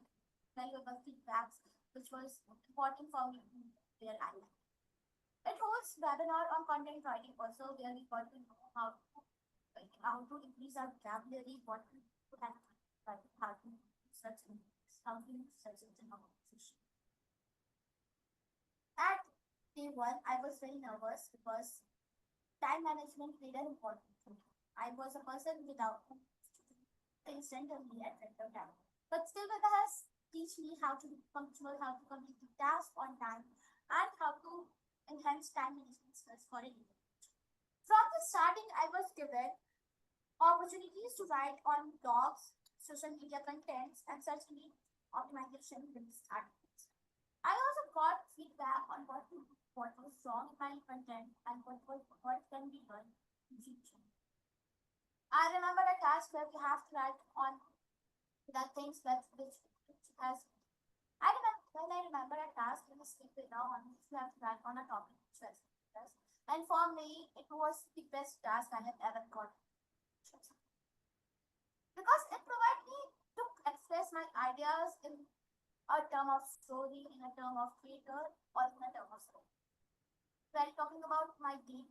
valuable feedbacks, which was important for me where I am. It holds webinar on content writing also where we got to know how to increase our vocabulary, what to have how to such something such as an organization. At day 1, I was very nervous because time management played an important role. I was a person without instantly at random time. But still, Veda has teach me how to be punctual, how to complete the task on time, and how to enhance time management skills for a leader. From the starting, I was given opportunities to write on blogs, social media contents, and such lead optimization based articles. I also got feedback on what was wrong in my content and what can be done in future. I remember a task where we have to write on the things which has. I remember a task in the Skillveda on which we have to write on a topic which was interest. And for me, it was the best task I have ever got. because it provided me to express my ideas in a term of story, in a term of theater, or in a term of story. While talking about my day,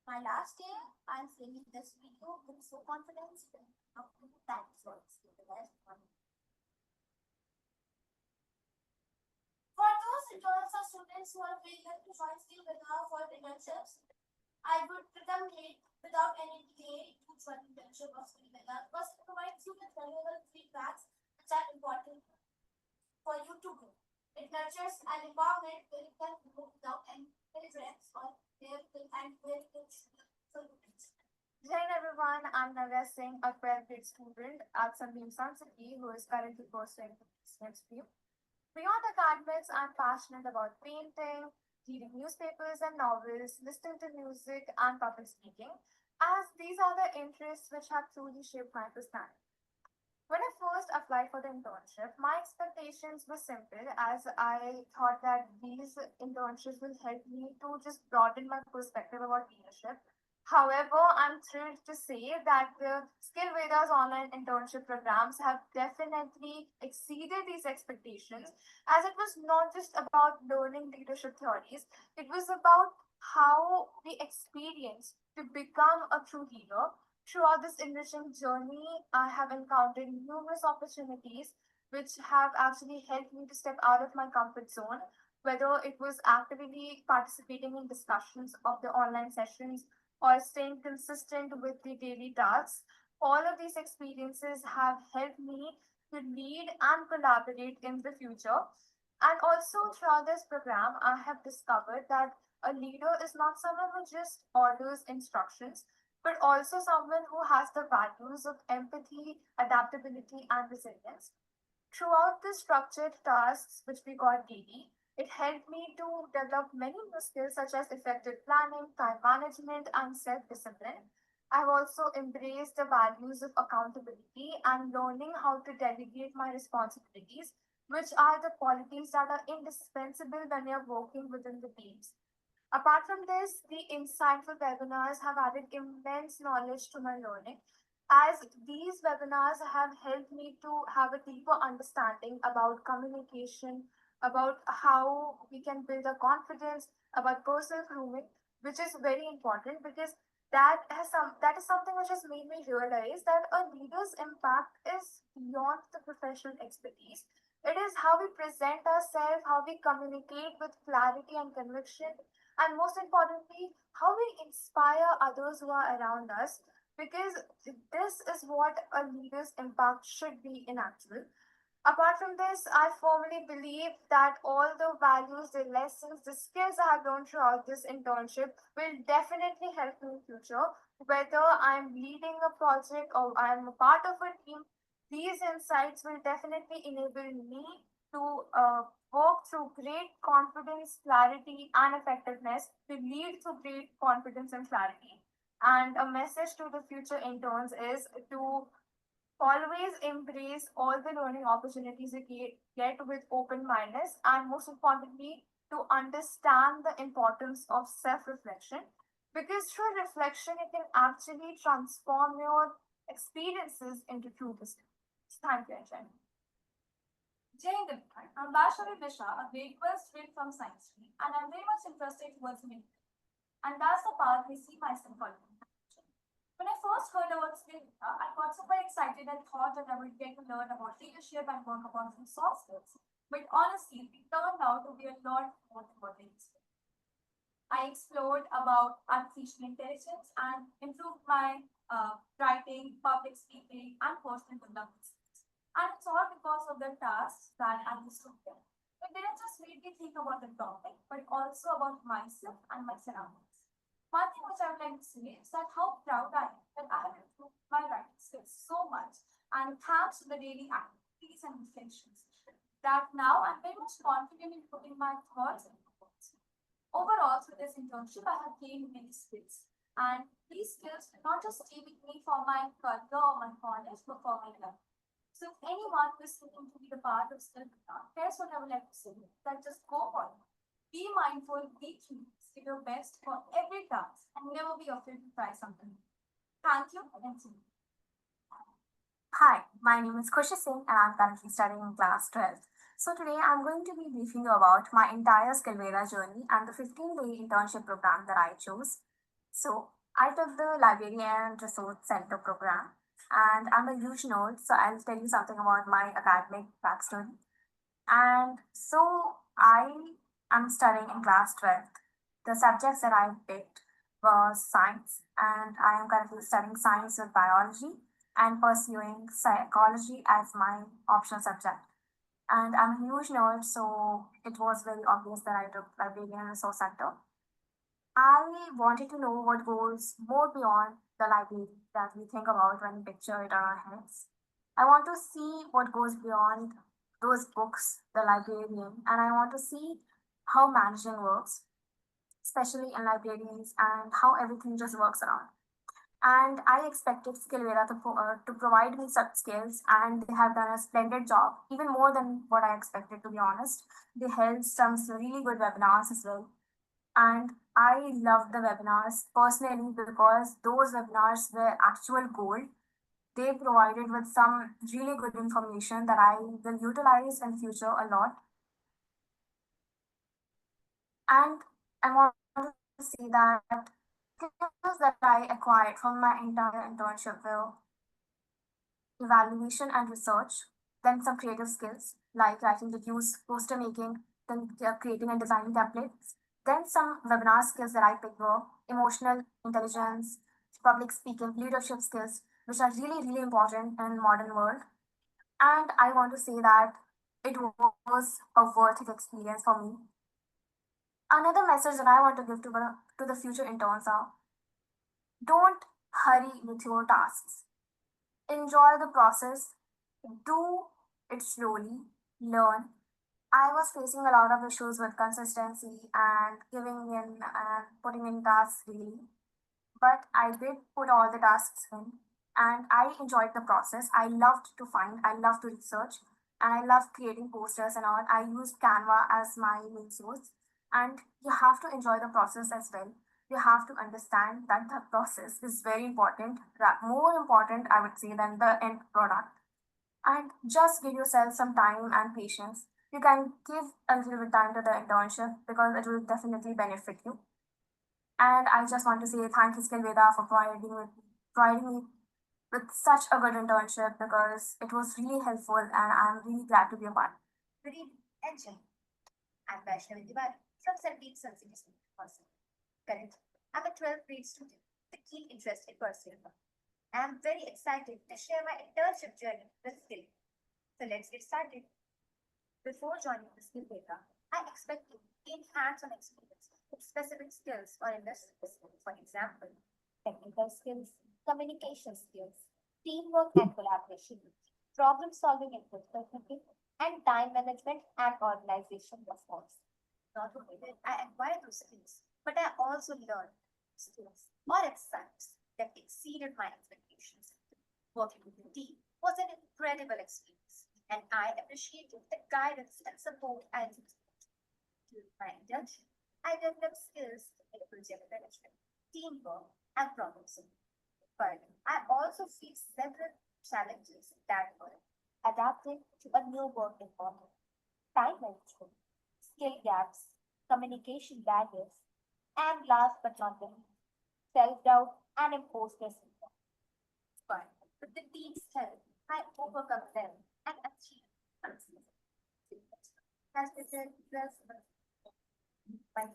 my last day, I'm filming this video with so confidence. That is what Skillveda is. For those interns or students who are willing to join Skillveda for internships, I would recommend without any delay to join internship of Skillveda because it provides you with valuable feedbacks which are important for you to grow. It nurtures an environment where you can grow without any hindrance or where you and where you can solutions. Hi everyone, I'm Navya Singh, a 12th grade student at Sunbeam Sun City who is currently pursuing this next view. Beyond academics, I'm passionate about painting, reading newspapers and novels, listening to music, and public speaking, as these are the interests which have truly shaped my personality. When I first applied for the internship, my expectations were simple as I thought that these internships will help me to just broaden my perspective about leadership. However, I'm thrilled to say that the Skillveda's online internship programs have definitely exceeded these expectations, as it was not just about learning leadership theories, it was about how we experience to become a true leader. Throughout this enriching journey, I have encountered numerous opportunities which have actually helped me to step out of my comfort zone, whether it was actively participating in discussions of the online sessions or staying consistent with the daily tasks. All of these experiences have helped me to lead and collaborate in the future. And also, throughout this program, I have discovered that a leader is not someone who just orders instructions, but also someone who has the values of empathy, adaptability, and resilience. Throughout the structured tasks which we got daily, it helped me to develop many new skills such as effective planning, time management, and self discipline. I've also embraced the values of accountability and learning how to delegate my responsibilities, which are the qualities that are indispensable when you're working within the teams. Apart from this, the insightful webinars have added immense knowledge to my learning, as these webinars have helped me to have a deeper understanding about communication, about how we can build a confidence, about personal grooming, which is very important because that is something which has made me realize that a leader's impact is beyond the professional expertise. It is how we present ourselves, how we communicate with clarity and conviction, and most importantly, how we inspire others who are around us, because this is what a leader's impact should be in actual. Apart from this, I firmly believe that all the values, the lessons, the skills I have learned throughout this internship will definitely help me in future. Whether I'm leading a project or I'm a part of a team, these insights will definitely enable me to work through great confidence, clarity, and effectiveness to lead to great confidence and clarity. And a message to the future interns is to always embrace all the learning opportunities you get with open mindedness, and most importantly, to understand the importance of self reflection, because through reflection, you can actually transform your experiences into true wisdom. Thank you, Ajay. Jai Hind, everyone. I'm Vaishnavi Bisha, a grade 12 student from Science Stream, and I'm very much interested towards media. And that's the path I see myself following. When I first heard about Skillveda, I got super excited and thought that I would get to learn about leadership and work upon some soft skills. But honestly, it turned out to be a lot more than what I expected. I explored about artificial intelligence and improved my writing, public speaking, and personal development skills. And it's all because of the tasks that I undertook there. It didn't just make me think about the topic, but also about myself and my surroundings. One thing which I would like to say is that how proud I am that I have improved my writing skills so much, and thanks to the daily activities and reflections, that now I'm very much confident in putting my thoughts into words. Overall, through this internship, I have gained many skills, and these skills will not just stay with me for my career or my college, but for my life. So, if anyone is looking to be the part of Skillveda, here's what I would like to say: that just go for it. Be mindful, be curious, give your best for every task, and never be afraid to try something new. Thank you and see you. Hi, my name is Kushi Singh and I'm currently studying in class 12th. So today I'm going to be briefing you about my entire Skillveda journey and the 15-day internship program that I chose. So I took the Library and Resource Center program and I'm a huge nerd, so I'll tell you something about my academic backstory. And so I am studying in class 12th. The subjects that I picked was science, and I am currently studying science with biology and pursuing psychology as my optional subject. And I'm a huge nerd, so it was very obvious that I took library and resource center. I wanted to know what goes more beyond the library that we think about when we picture it on our heads. I want to see what goes beyond those books, the librarian, and I want to see how managing works, especially in libraries, and how everything just works around. And I expected Skillveda to provide me such skills, and they have done a splendid job, even more than what I expected, to be honest. They held some really good webinars as well. And I loved the webinars personally because those webinars were actual gold. They provided with some really good information that I will utilize in future a lot. And I want to say that skills that I acquired from my entire internship were evaluation and research, then some creative skills like writing reviews, poster making, then creating and designing templates. Then some webinar skills that I picked were emotional intelligence, public speaking, leadership skills, which are really, really important in modern world. And I want to say that it was a worth it experience for me. Another message that I want to give to the future interns are don't hurry with your tasks. Enjoy the process, do it slowly, learn. I was facing a lot of issues with consistency and giving in and putting in tasks daily, but I did put all the tasks in and I enjoyed the process. I loved to find, I loved to research, and I loved creating posters and all. I used Canva as my main source, and you have to enjoy the process as well. You have to understand that the process is very important, more important, I would say, than the end product. And just give yourself some time and patience. You can give a little bit time to the internship because it will definitely benefit you. And I just want to say thank you, Skillveda, for providing me with such a good internship because it was really helpful and I'm really glad to be a part. Good evening, Engine. I'm Vaishnavi Tiwari from St. Vincent Person. Correct. I'm a 12th grade student with a keen interest in pursuing. I'm very excited to share my internship journey with Skill. So let's get started. Before joining the Skillveda, I expected to gain hands-on experience with specific skills or industries. For example, technical skills, communication skills, teamwork and collaboration, problem-solving and critical thinking, and time management and organization response. Not only did I acquire those skills, but I also learned skills or insights that exceeded my expectations. Working with the team was an incredible experience, and I appreciated the guidance and support I received. During my internship, I developed skills in project management, teamwork, and problem solving. But I also faced several challenges that were adapting to a new work environment, time management, skill gaps, communication barriers, and last but not least, self-doubt and imposter syndrome. But with the team's help, I overcome them and achieved success. Has been by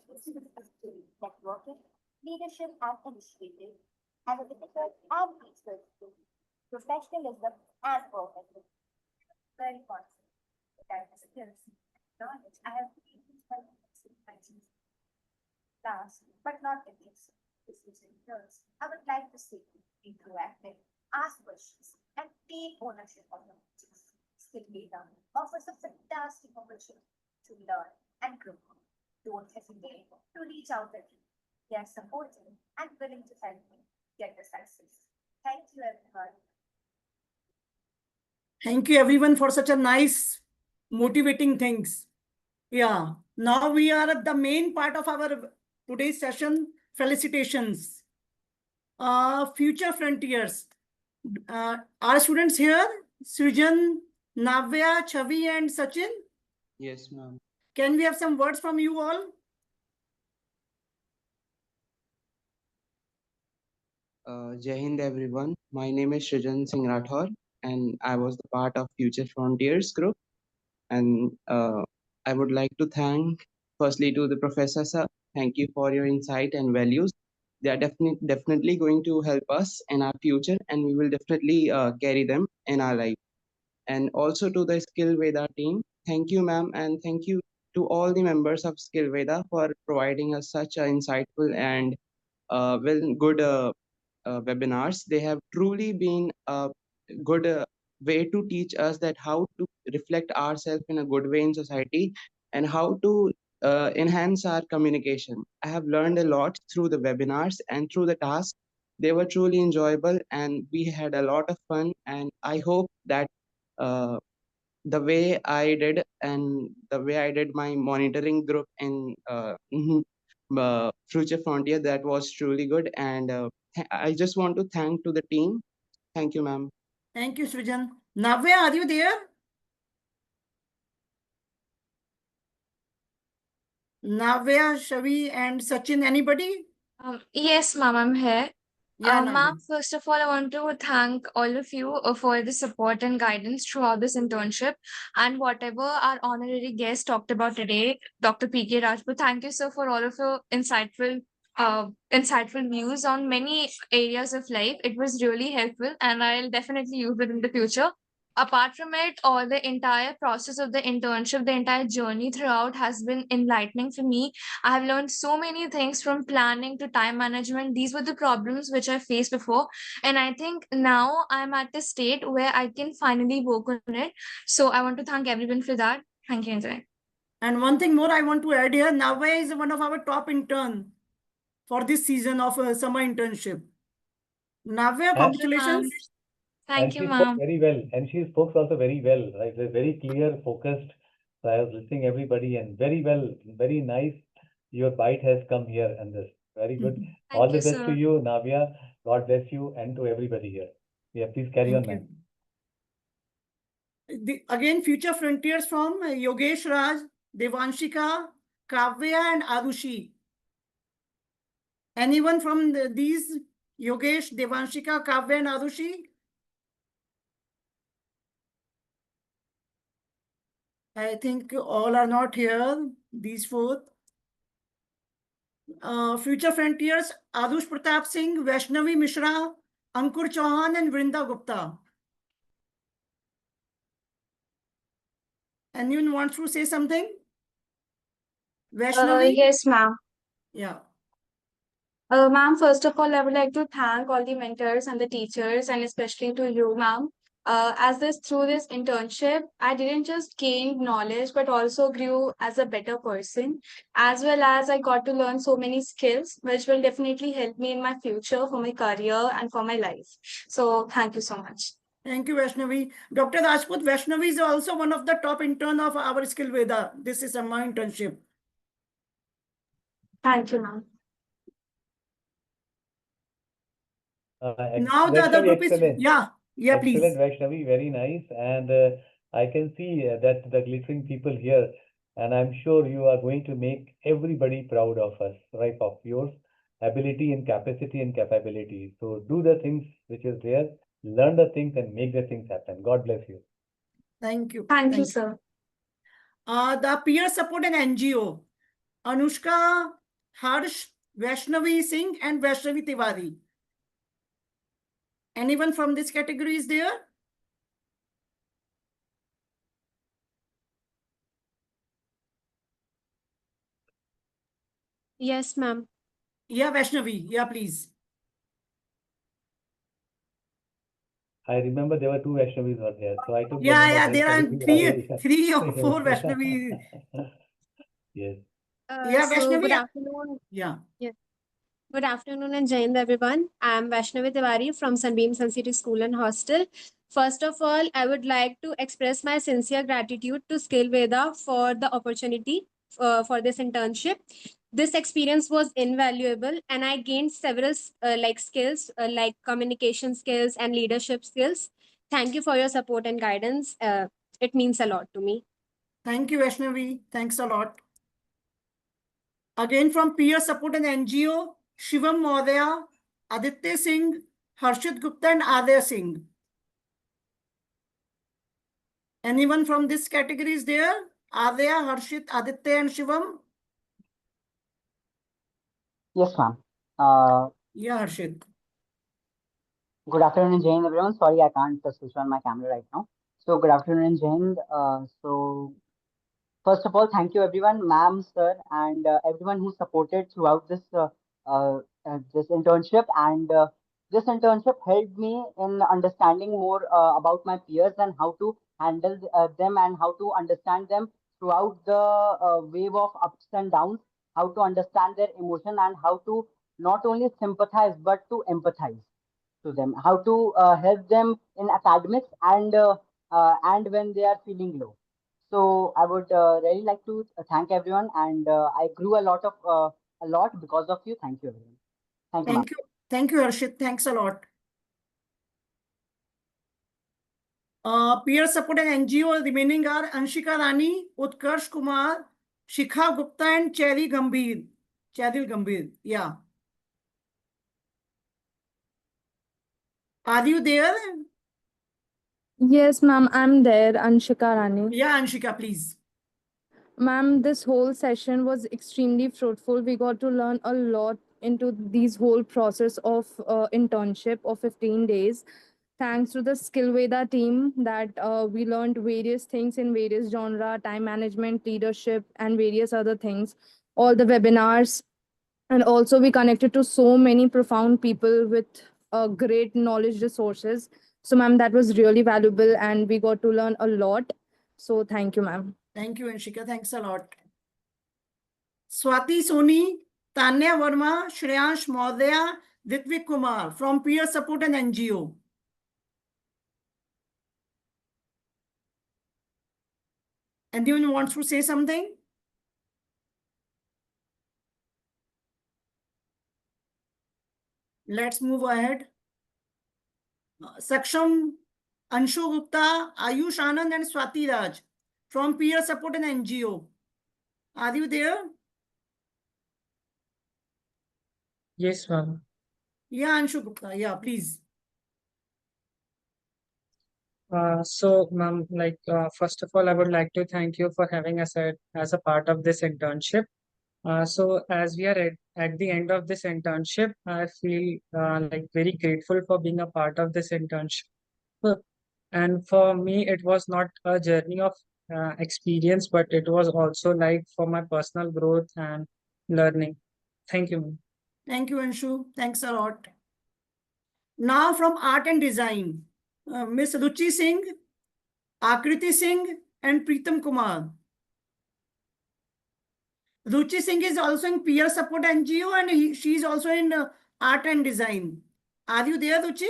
networking, leadership and initiative, analytical and research skills, professionalism and purpose. Very confident that the skills and knowledge I have gained by my team. Last but not the least, decision makers. I would like to say be proactive, ask questions, and take ownership of your mistakes. Skillveda offers a fantastic opportunity to learn and grow. Don't hesitate to reach out to me. They are supportive and willing to help me get the success. Thank you, everyone. Thank you everyone for such a nice motivating things. Yeah, now we are at the main part of our today's session, felicitations. Future frontiers. Are students here? Srijan, Navya, Chavi, and Sachin? Yes, ma'am. Can we have some words from you all? Jai Hind, everyone. My name is Srijan Singh Rathor, and I was the part of Future Frontiers group. And I would like to thank, firstly, to the professor, sir. Thank you for your insight and values. They are definitely going to help us in our future, and we will definitely carry them in our life. And also to the Skillveda team, thank you, ma'am, and thank you to all the members of Skillveda for providing us such insightful and good webinars. They have truly been a good way to teach us that how to reflect ourselves in a good way in society and how to enhance our communication. I have learned a lot through the webinars and through the tasks. They were truly enjoyable and we had a lot of fun. And I hope that uh, the way I did and the way I did my monitoring group in Future Frontier, that was truly good. And I just want to thank to the team. Thank you, ma'am. Thank you, Srijan. Navya, are you there? Navya, Shavi, and Sachin, anybody? Yes, ma'am, I'm here. Yeah, Ma'am, Navya. first of all, I want to thank all of you for the support and guidance throughout this internship and whatever our honorary guest talked about today, Dr. P.K. Rajput. Thank you, sir, for all of your insightful views on many areas of life. It was really helpful, and I'll definitely use it in the future. Apart from it, all the entire process of the internship, the entire journey throughout has been enlightening for me. I have learned so many things from planning to time management. These were the problems which I faced before. And I think now I'm at the state where I can finally work on it. So I want to thank everyone for that. Thank you, Anjali. And one thing more I want to add here, Navya is one of our top intern for this season of summer internship. Navya, And, congratulations. and Thank you, she spoke ma'am. very well, and she spoke also very well, right? Very clear, focused. So I was listening everybody, and very well, very nice. Your bite has come here, and this very good. All Thank the you, best to sir. you, Navya. God bless you, and to everybody here. Yeah, please carry on, Thank ma'am. you. Again, future frontiers from Yogesh Raj, Devanshika, Kavya, and Arushi. Anyone from these? Yogesh, Devanshika, Kavya, and Arushi? I think all are not here, these four. Future frontiers, Adush Pratap Singh, Vaishnavi Mishra, Ankur Chauhan, and Vrinda Gupta. Anyone wants to say something? Vaishnavi? Yes, ma'am. Yeah. Ma'am, first of all, I would like to thank all the mentors and the teachers, and especially to you, ma'am. Through this internship, I didn't just gain knowledge, but also grew as a better person, as well as I got to learn so many skills, which will definitely help me in my future for my career and for my life. So, thank you so much. Thank you, Vaishnavi. Dr. Rajput, Vaishnavi is also one of the top intern of our Skillveda. This is my internship. Thank you, ma'am. Now the other Vaishnavi, group is, excellent. yeah, Excellent, please. Vaishnavi, very nice. And I can see that the glittering people here, and I'm sure you are going to make everybody proud of us, right? Of your ability and capacity and capability. So do the things which is there, learn the things and make the things happen. God bless you. Thank you. Thank you, sir. The peer support and NGO, Anushka, Harsh, Vaishnavi Singh, and Vaishnavi Tiwari. Anyone from this category is there? Yes, ma'am. Yeah, Vaishnavi. Yeah, please. I remember there were two Vaishnavis were there, so I took the Yeah, name of there are Vaishnavi Tiwari. three or four Vaishnavi. Yes. Yeah, So good Vaishnavi. afternoon. Yeah. Yes. Good afternoon and Jai Hind, everyone. I'm Vaishnavi Tiwari from Sunbeam Sun City School and Hostel. First of all, I would like to express my sincere gratitude to Skillveda for the opportunity for this internship. This experience was invaluable, and I gained several skills like communication skills and leadership skills. Thank you for your support and guidance. It means a lot to me. Thank you, Vaishnavi. Thanks a lot. Again, from peer support and NGO, Shivam Maudaya, Aditya Singh, Harshit Gupta, and Adya Singh. Anyone from this category is there? Adya, Harshit, Aditya, and Shivam? Yes, ma'am. Yeah, Harshit. Good afternoon, Jain, everyone. Sorry, I can't switch on my camera right now. So, good afternoon, Jain. First of all, thank you, everyone, ma'am, sir, and everyone who supported throughout uh, this internship. And this internship helped me in understanding more about my peers and how to handle them and how to understand them throughout the wave of ups and downs, how to understand their emotion and how to not only sympathize but to empathize to them, how to help them in academics and when they are feeling low. So I would really like to thank everyone, and I grew a lot because of you. Thank you, everyone. Thank you, ma'am. Thank you. Thank you, Harshit. Thanks a lot. Peer support and NGO remaining are Anshika Rani, Utkarsh Kumar, Shikha Gupta, and Cheryl Gambhir. Yeah. Are you there? Yes, ma'am, I'm there, Anshika Rani. Yeah, Anshika, please. Ma'am, this whole session was extremely fruitful. We got to learn a lot into these whole process of internship of 15 days. Thanks to the Skillveda team that we learned various things in various genre, time management, leadership, and various other things. All the webinars, and also we connected to so many profound people with great knowledge resources. So, ma'am, that was really valuable, and we got to learn a lot. So, thank you, ma'am. Thank you, Anshika. Thanks a lot. Swati Soni, Tanya Verma, Shreyansh Maudaya, Ritvik Kumar from Peer Support and NGO. Anyone wants to say something? Let's move ahead. Saksham, Anshu Gupta, Ayush Anand, and Swati Raj from Peer Support and NGO. Are you there? Yes, ma'am. Yeah, Anshu Gupta. Yeah, please. So, ma'am, first of all, I would like to thank you for having us as a part of this internship. So, as we are at the end of this internship, I feel very grateful for being a part of this internship. And for me, it was not a journey of experience, but it was also like for my personal growth and learning. Thank you, ma'am. Thank you, Anshu. Thanks a lot. Now from Art and Design, Miss Ruchi Singh, Akriti Singh, and Preetam Kumar. Ruchi Singh is also in Peer Support NGO and she is also in Art and Design. Are you there, Ruchi?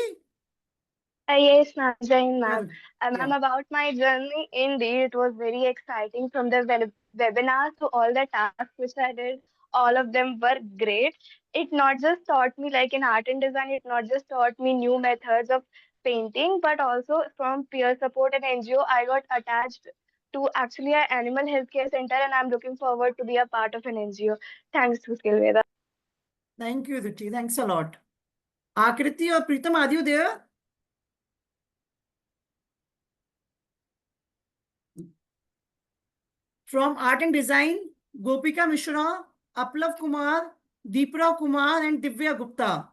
Yes, ma'am. Jain, Yeah. ma'am. Ma'am, about my journey, indeed, it was very exciting from the webinar to all the tasks which I did. All of them were great. It not just taught me, like in art and design, it not just taught me new methods of painting, but also from peer support and NGO, I got attached to actually an animal healthcare center, and I'm looking forward to be a part of an NGO. Thanks to Skillveda. Thank you, Ruchi. Thanks a lot. Akriti or Preetam, are you there? From Art and Design, Gopika Mishra, Aplav Kumar, Deepra Kumar, and Divya Gupta.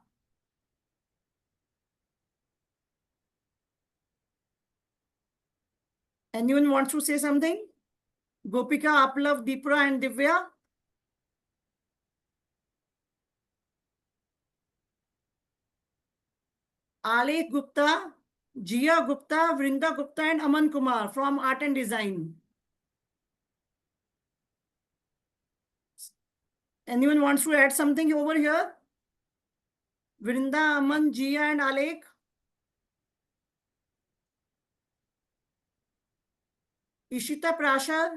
Anyone wants to say something? Gopika, Aplav, Deepra, and Divya? Alek Gupta, Jia Gupta, Vrinda Gupta, and Aman Kumar from Art and Design. Anyone wants to add something over here? Vrinda, Aman, Jia, and Alek? Ishita Prashar,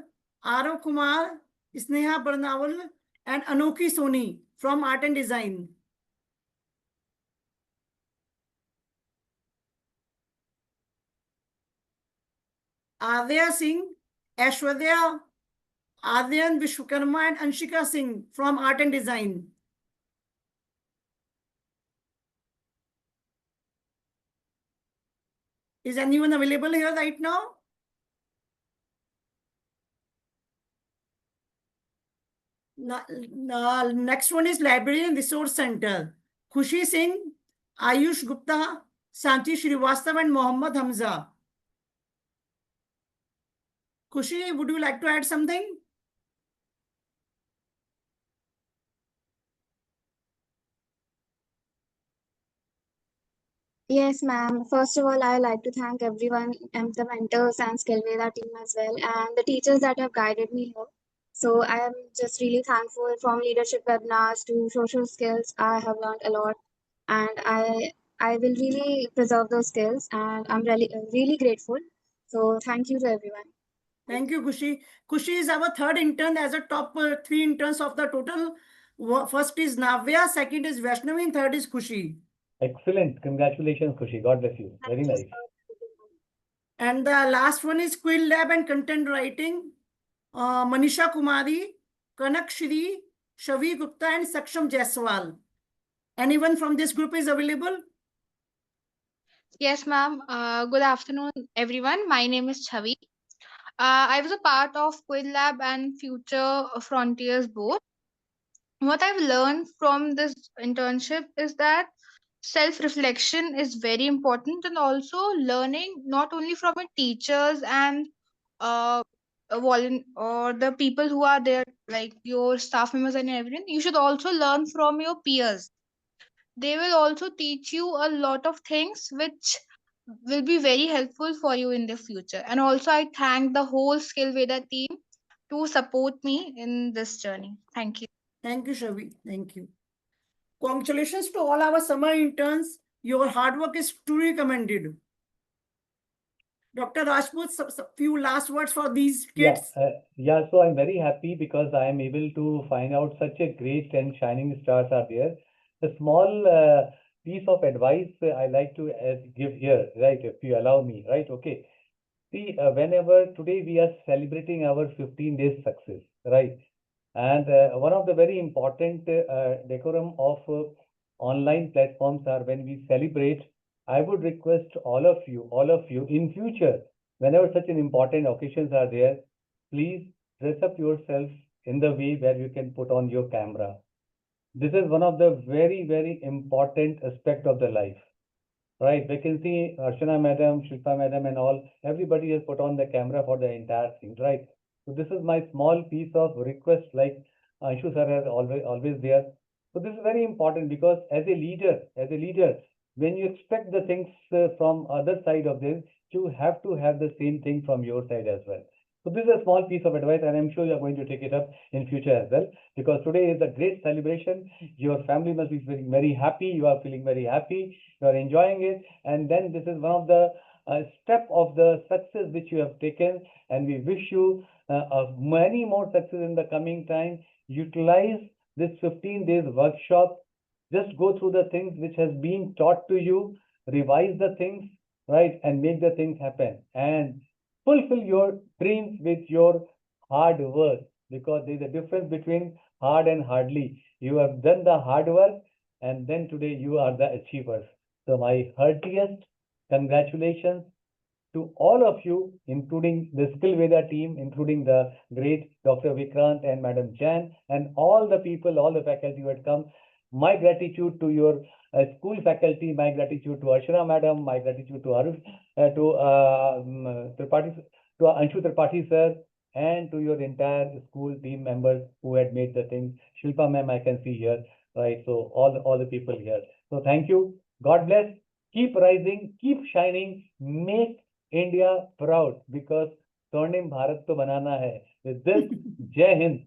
Arav Kumar, Sneha Barnawal, and Anoki Soni from Art and Design. Adya Singh, Aishwarya, Adyan Vishwakarma, and Anshika Singh from Art and Design. Is anyone available here right now? Next one is Library and Resource Center. Khushi Singh, Ayush Gupta, Santi Srivastav, and Mohammad Hamza. Khushi, would you like to add something? Yes, ma'am. First of all, I like to thank everyone and the mentors and Skillveda team as well, and the teachers that have guided me here. So I am just really thankful from leadership webinars to social skills. I have learned a lot, and I will really preserve those skills, and I'm really grateful. So thank you to everyone. Thank you, Khushi. Khushi is our third intern as a top 3 interns of the total. First is Navya, second is Vaishnavi, and third is Khushi. Excellent. Congratulations, Khushi. God bless you. Very nice. And the last one is Quill Lab and Content Writing. Manisha Kumari, Kanak Shri, Shavi Gupta, and Saksham Jaiswal. Anyone from this group is available? Yes, ma'am. Good afternoon, everyone. My name is Chavi. I was a part of Quill Lab and Future Frontiers both. What I've learned from this internship is that self reflection is very important, and also learning not only from your teachers and or the people who are there, like your staff members and everything. You should also learn from your peers. They will also teach you a lot of things which will be very helpful for you in the future. And also, I thank the whole Skillveda team to support me in this journey. Thank you. Thank you, Shavi. Thank you. Congratulations to all our summer interns. Your hard work is truly commended. Dr. Rajput, few last words for these kids. Yeah, so I'm very happy because I am able to find out such a great and shining stars are there. The small piece of advice I like to give here, right, if you allow me, right, okay. See, whenever today we are celebrating our 15 days success, right? And one of the very important decorum of online platforms are when we celebrate, I would request all of you in future, whenever such an important occasions are there, please dress up yourself in the way where you can put on your camera. This is one of the very, very important aspect of the life. Right, we can see Archana madam, Shilpa madam and all, everybody has put on the camera for the entire thing, right? So this is my small piece of request, like Anshu sir has always there. So this is very important because as a leader, when you expect the things from other side of this, you have to have the same thing from your side as well. So this is a small piece of advice, and I'm sure you're going to take it up in future as well, because today is a great celebration. Your family must be feeling very happy. You are feeling very happy. You are enjoying it, and then this is one of the step of the success which you have taken, and we wish you many more success in the coming time. Utilize this 15 days workshop. Just go through the things which has been taught to you, revise the things, right, and make the things happen. And fulfill your dreams with your hard work, because there's a difference between hard and hardly. You have done the hard work, and then today you are the achievers. So my heartiest congratulations to all of you, including the Skillveda team, including the great Dr. Vikrant and Madam Jain, and all the people, all the faculty who had come. My gratitude to your school faculty, my gratitude to Archana madam, my gratitude to Anshu Tripathi sir, and to your entire school team members who had made the things. Shilpa ma'am, I can see here, right? So all the people here. So thank you. God bless. Keep rising, keep shining, make India proud, because Swarnim Bharat to banana hai. With this, Jai Hind.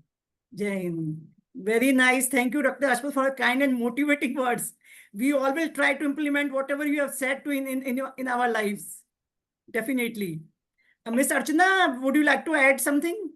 Jai Hind. Very nice. Thank you, Dr. Rajput, for kind and motivating words. We all will try to implement whatever you have said to in our lives. Definitely. Ms. Archana, would you like to add something?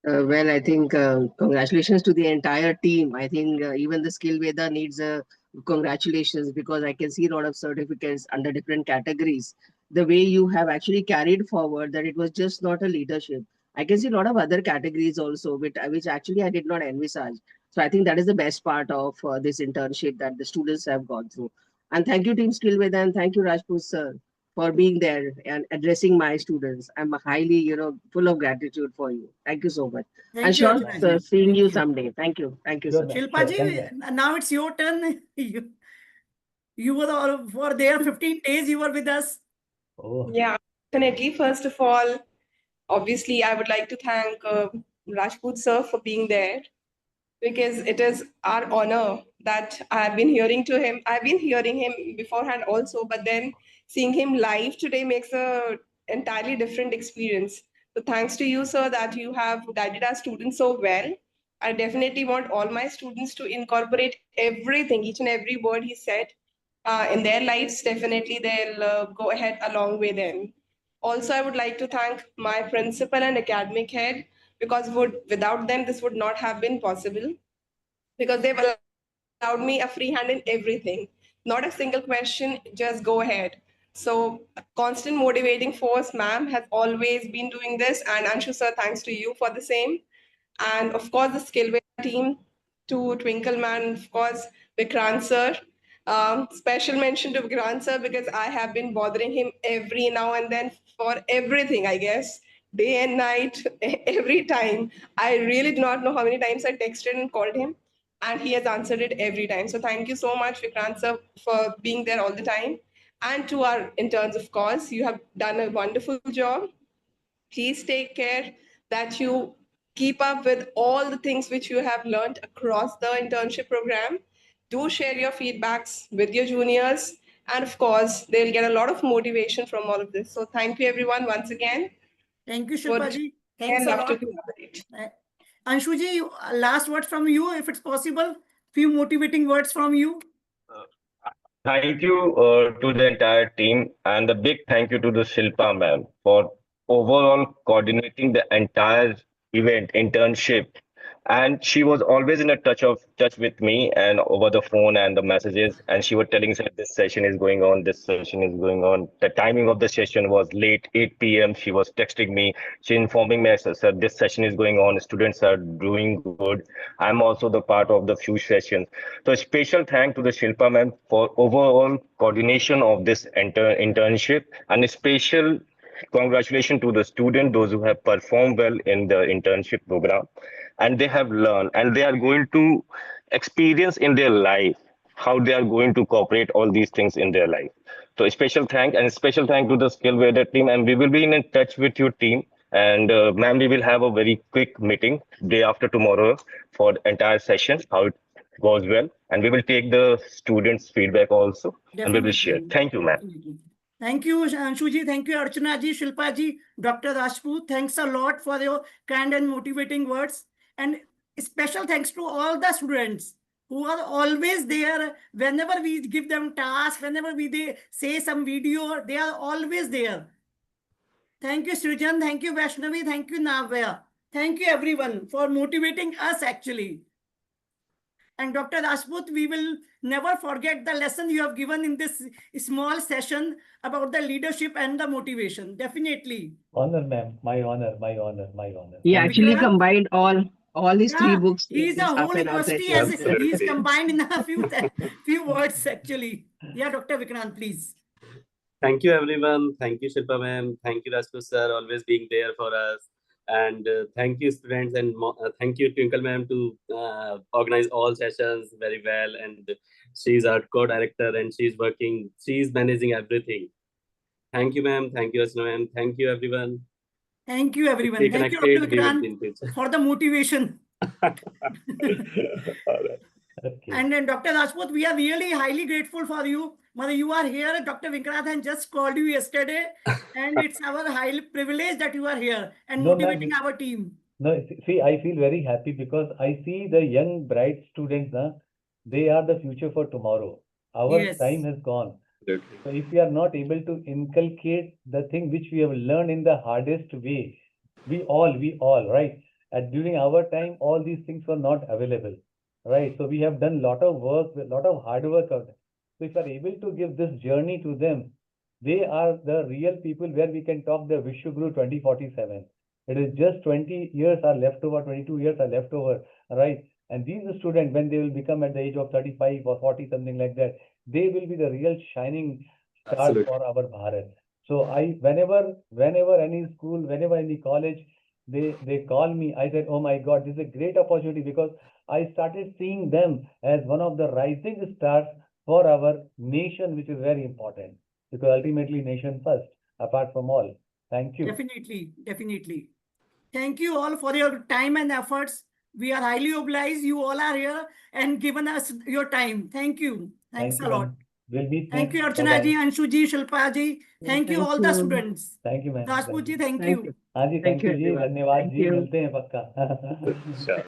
Well, I think congratulations to the entire team. I think even the Skillveda needs a congratulations because I can see a lot of certificates under different categories. The way you have actually carried forward that it was just not a leadership. I can see a lot of other categories also, which actually I did not envisage. So I think that is the best part of this internship that the students have gone through. And thank you, Team Skillveda, and thank you, Rajput sir, for being there and addressing my students. I'm highly, full of gratitude for you. Thank you so much. And Thank you, sure, Archana ji. seeing Thank you you. someday. Thank you. Thank you, Sure, sir. ma'am. Shilpa Sure. ji, Thank you. now it's your turn. You were there 15 days, you were with us. Oh, Yeah, definitely. First of all, obviously, I would like to thank Rajput sir for being there because it is our honor that I've been hearing to him. I've been hearing him beforehand also, but then seeing him live today makes a entirely different experience. So thanks to you, sir, that you have guided our students so well. I definitely want all my students to incorporate everything, each and every word he said in their lives. Definitely, they'll go ahead a long way then. Also, I would like to thank my principal and academic head because without them, this would not have been possible because they've allowed me a free hand in everything. Not a single question, just go ahead. So, a constant motivating force, ma'am, has always been doing this. And Anshu sir, thanks to you for the same. And of course, the Skillveda team, to Twinkle Man, of course, Vikrant sir. Special mention to Vikrant sir because I have been bothering him every now and then for everything, I guess, day and night, every time. I really do not know how many times I texted and called him, and he has answered it every time. So thank you so much, Vikrant sir, for being there all the time. And to our interns, of course, you have done a wonderful job. Please take care that you keep up with all the things which you have learned across the internship program. Do share your feedbacks with your juniors. And of course, they'll get a lot of motivation from all of this. So thank you everyone once again. Thank you, Would Shilpa ji. Thanks a love to lot. collaborate. Anshu ji, last word from you, if it's possible. Few motivating words from you. Thank you to the entire team, and a big thank you to the Shilpa ma'am for overall coordinating the entire event internship. And she was always in a touch with me and over the phone and the messages. And she was telling us this session is going on, this session is going on. The timing of the session was late, 8 p.m. She was texting me. She informing me, sir, this session is going on. Students are doing good. I'm also the part of the few sessions. So a special thank to the Shilpa ma'am for overall coordination of this internship, and a special congratulations to the student, those who have performed well in the internship program, and they have learned and they are going to experience in their life how they are going to cooperate all these things in their life. So a special thank to the Skillveda team, and we will be in touch with your team. And ma'am, we will have a very quick meeting day after tomorrow for the entire session, how it goes well, and we will take the students' feedback also, and we will share. Definitely. Thank you, ma'am. Definitely. Thank you, Anshu ji. Thank you, Archana ji, Shilpa ji, Dr. Rajput. Thanks a lot for your kind and motivating words. And special thanks to all the students who are always there whenever we give them tasks, whenever they say some video, they are always there. Thank you, Srijan. Thank you, Vaishnavi. Thank you, Navya. Thank you, everyone, for motivating us actually. And Dr. Rajput, we will never forget the lesson you have given in this small session about the leadership and the motivation. Definitely. honor, ma'am. My honor, my honor, my honor. He Thank you. actually Vikrant, combined all these three yeah, books in he's a this half whole an hour university session. as he's Absolutely. combined in a few words actually. Yeah, Dr. Vikrant, please. Thank you, everyone. Thank you, Shilpa ma'am. Thank you, Rajput sir, always being there for us. And thank you, students, and thank you, Twinkle ma'am, to organize all sessions very well. And she's our co-director, and she's managing everything. Thank you, ma'am. Thank you, Asna ma'am. Thank you, everyone. Thank you, everyone. Stay Thank you, connected. Dr. We will Vikrant, be in touch. for the motivation. All right. Okay. And then Dr. Rajput, we are really highly grateful for you. Mother, you are here. Dr. Vikrant had just called you yesterday, and it's our high privilege that you are here and No, ma'am. motivating our team. No, see, I feel very happy because I see the young, bright students, they are the future for tomorrow. Our Yes. time has gone. Absolutely. So if we are not able to inculcate the thing which we have learned in the hardest way, we all, right? During our time, all these things were not available, right? So we have done a lot of work, a lot of hard work out there. So if we are able to give this journey to them, they are the real people where we can talk the Vishwaguru 2047. It is just 20 years are left over, 22 years are left over, right? And these students, when they will become at the age of 35 or 40, something like that, they will be the real shining stars for our Bharat. So whenever any school, whenever any college, they call me, I said, oh my God, this is a great opportunity, because I started seeing them as one of the rising stars for our nation, which is very important, because ultimately nation first, apart from all. Thank you. Definitely, definitely. Thank you all for your time and efforts. We are highly obliged. You all are here and given us your time. Thank you. Thanks a lot. We'll meet Thank you, next. Archana ji, Anshu ji, Shilpa ji. Thank you, all the you. students. Thank you, ma'am. Rajput ji, thank Thank you. you. हाँ जी, Thank thank you, you ji, everyone. धन्यवाद Thank ji, you. मिलते हैं पक्का. Sure.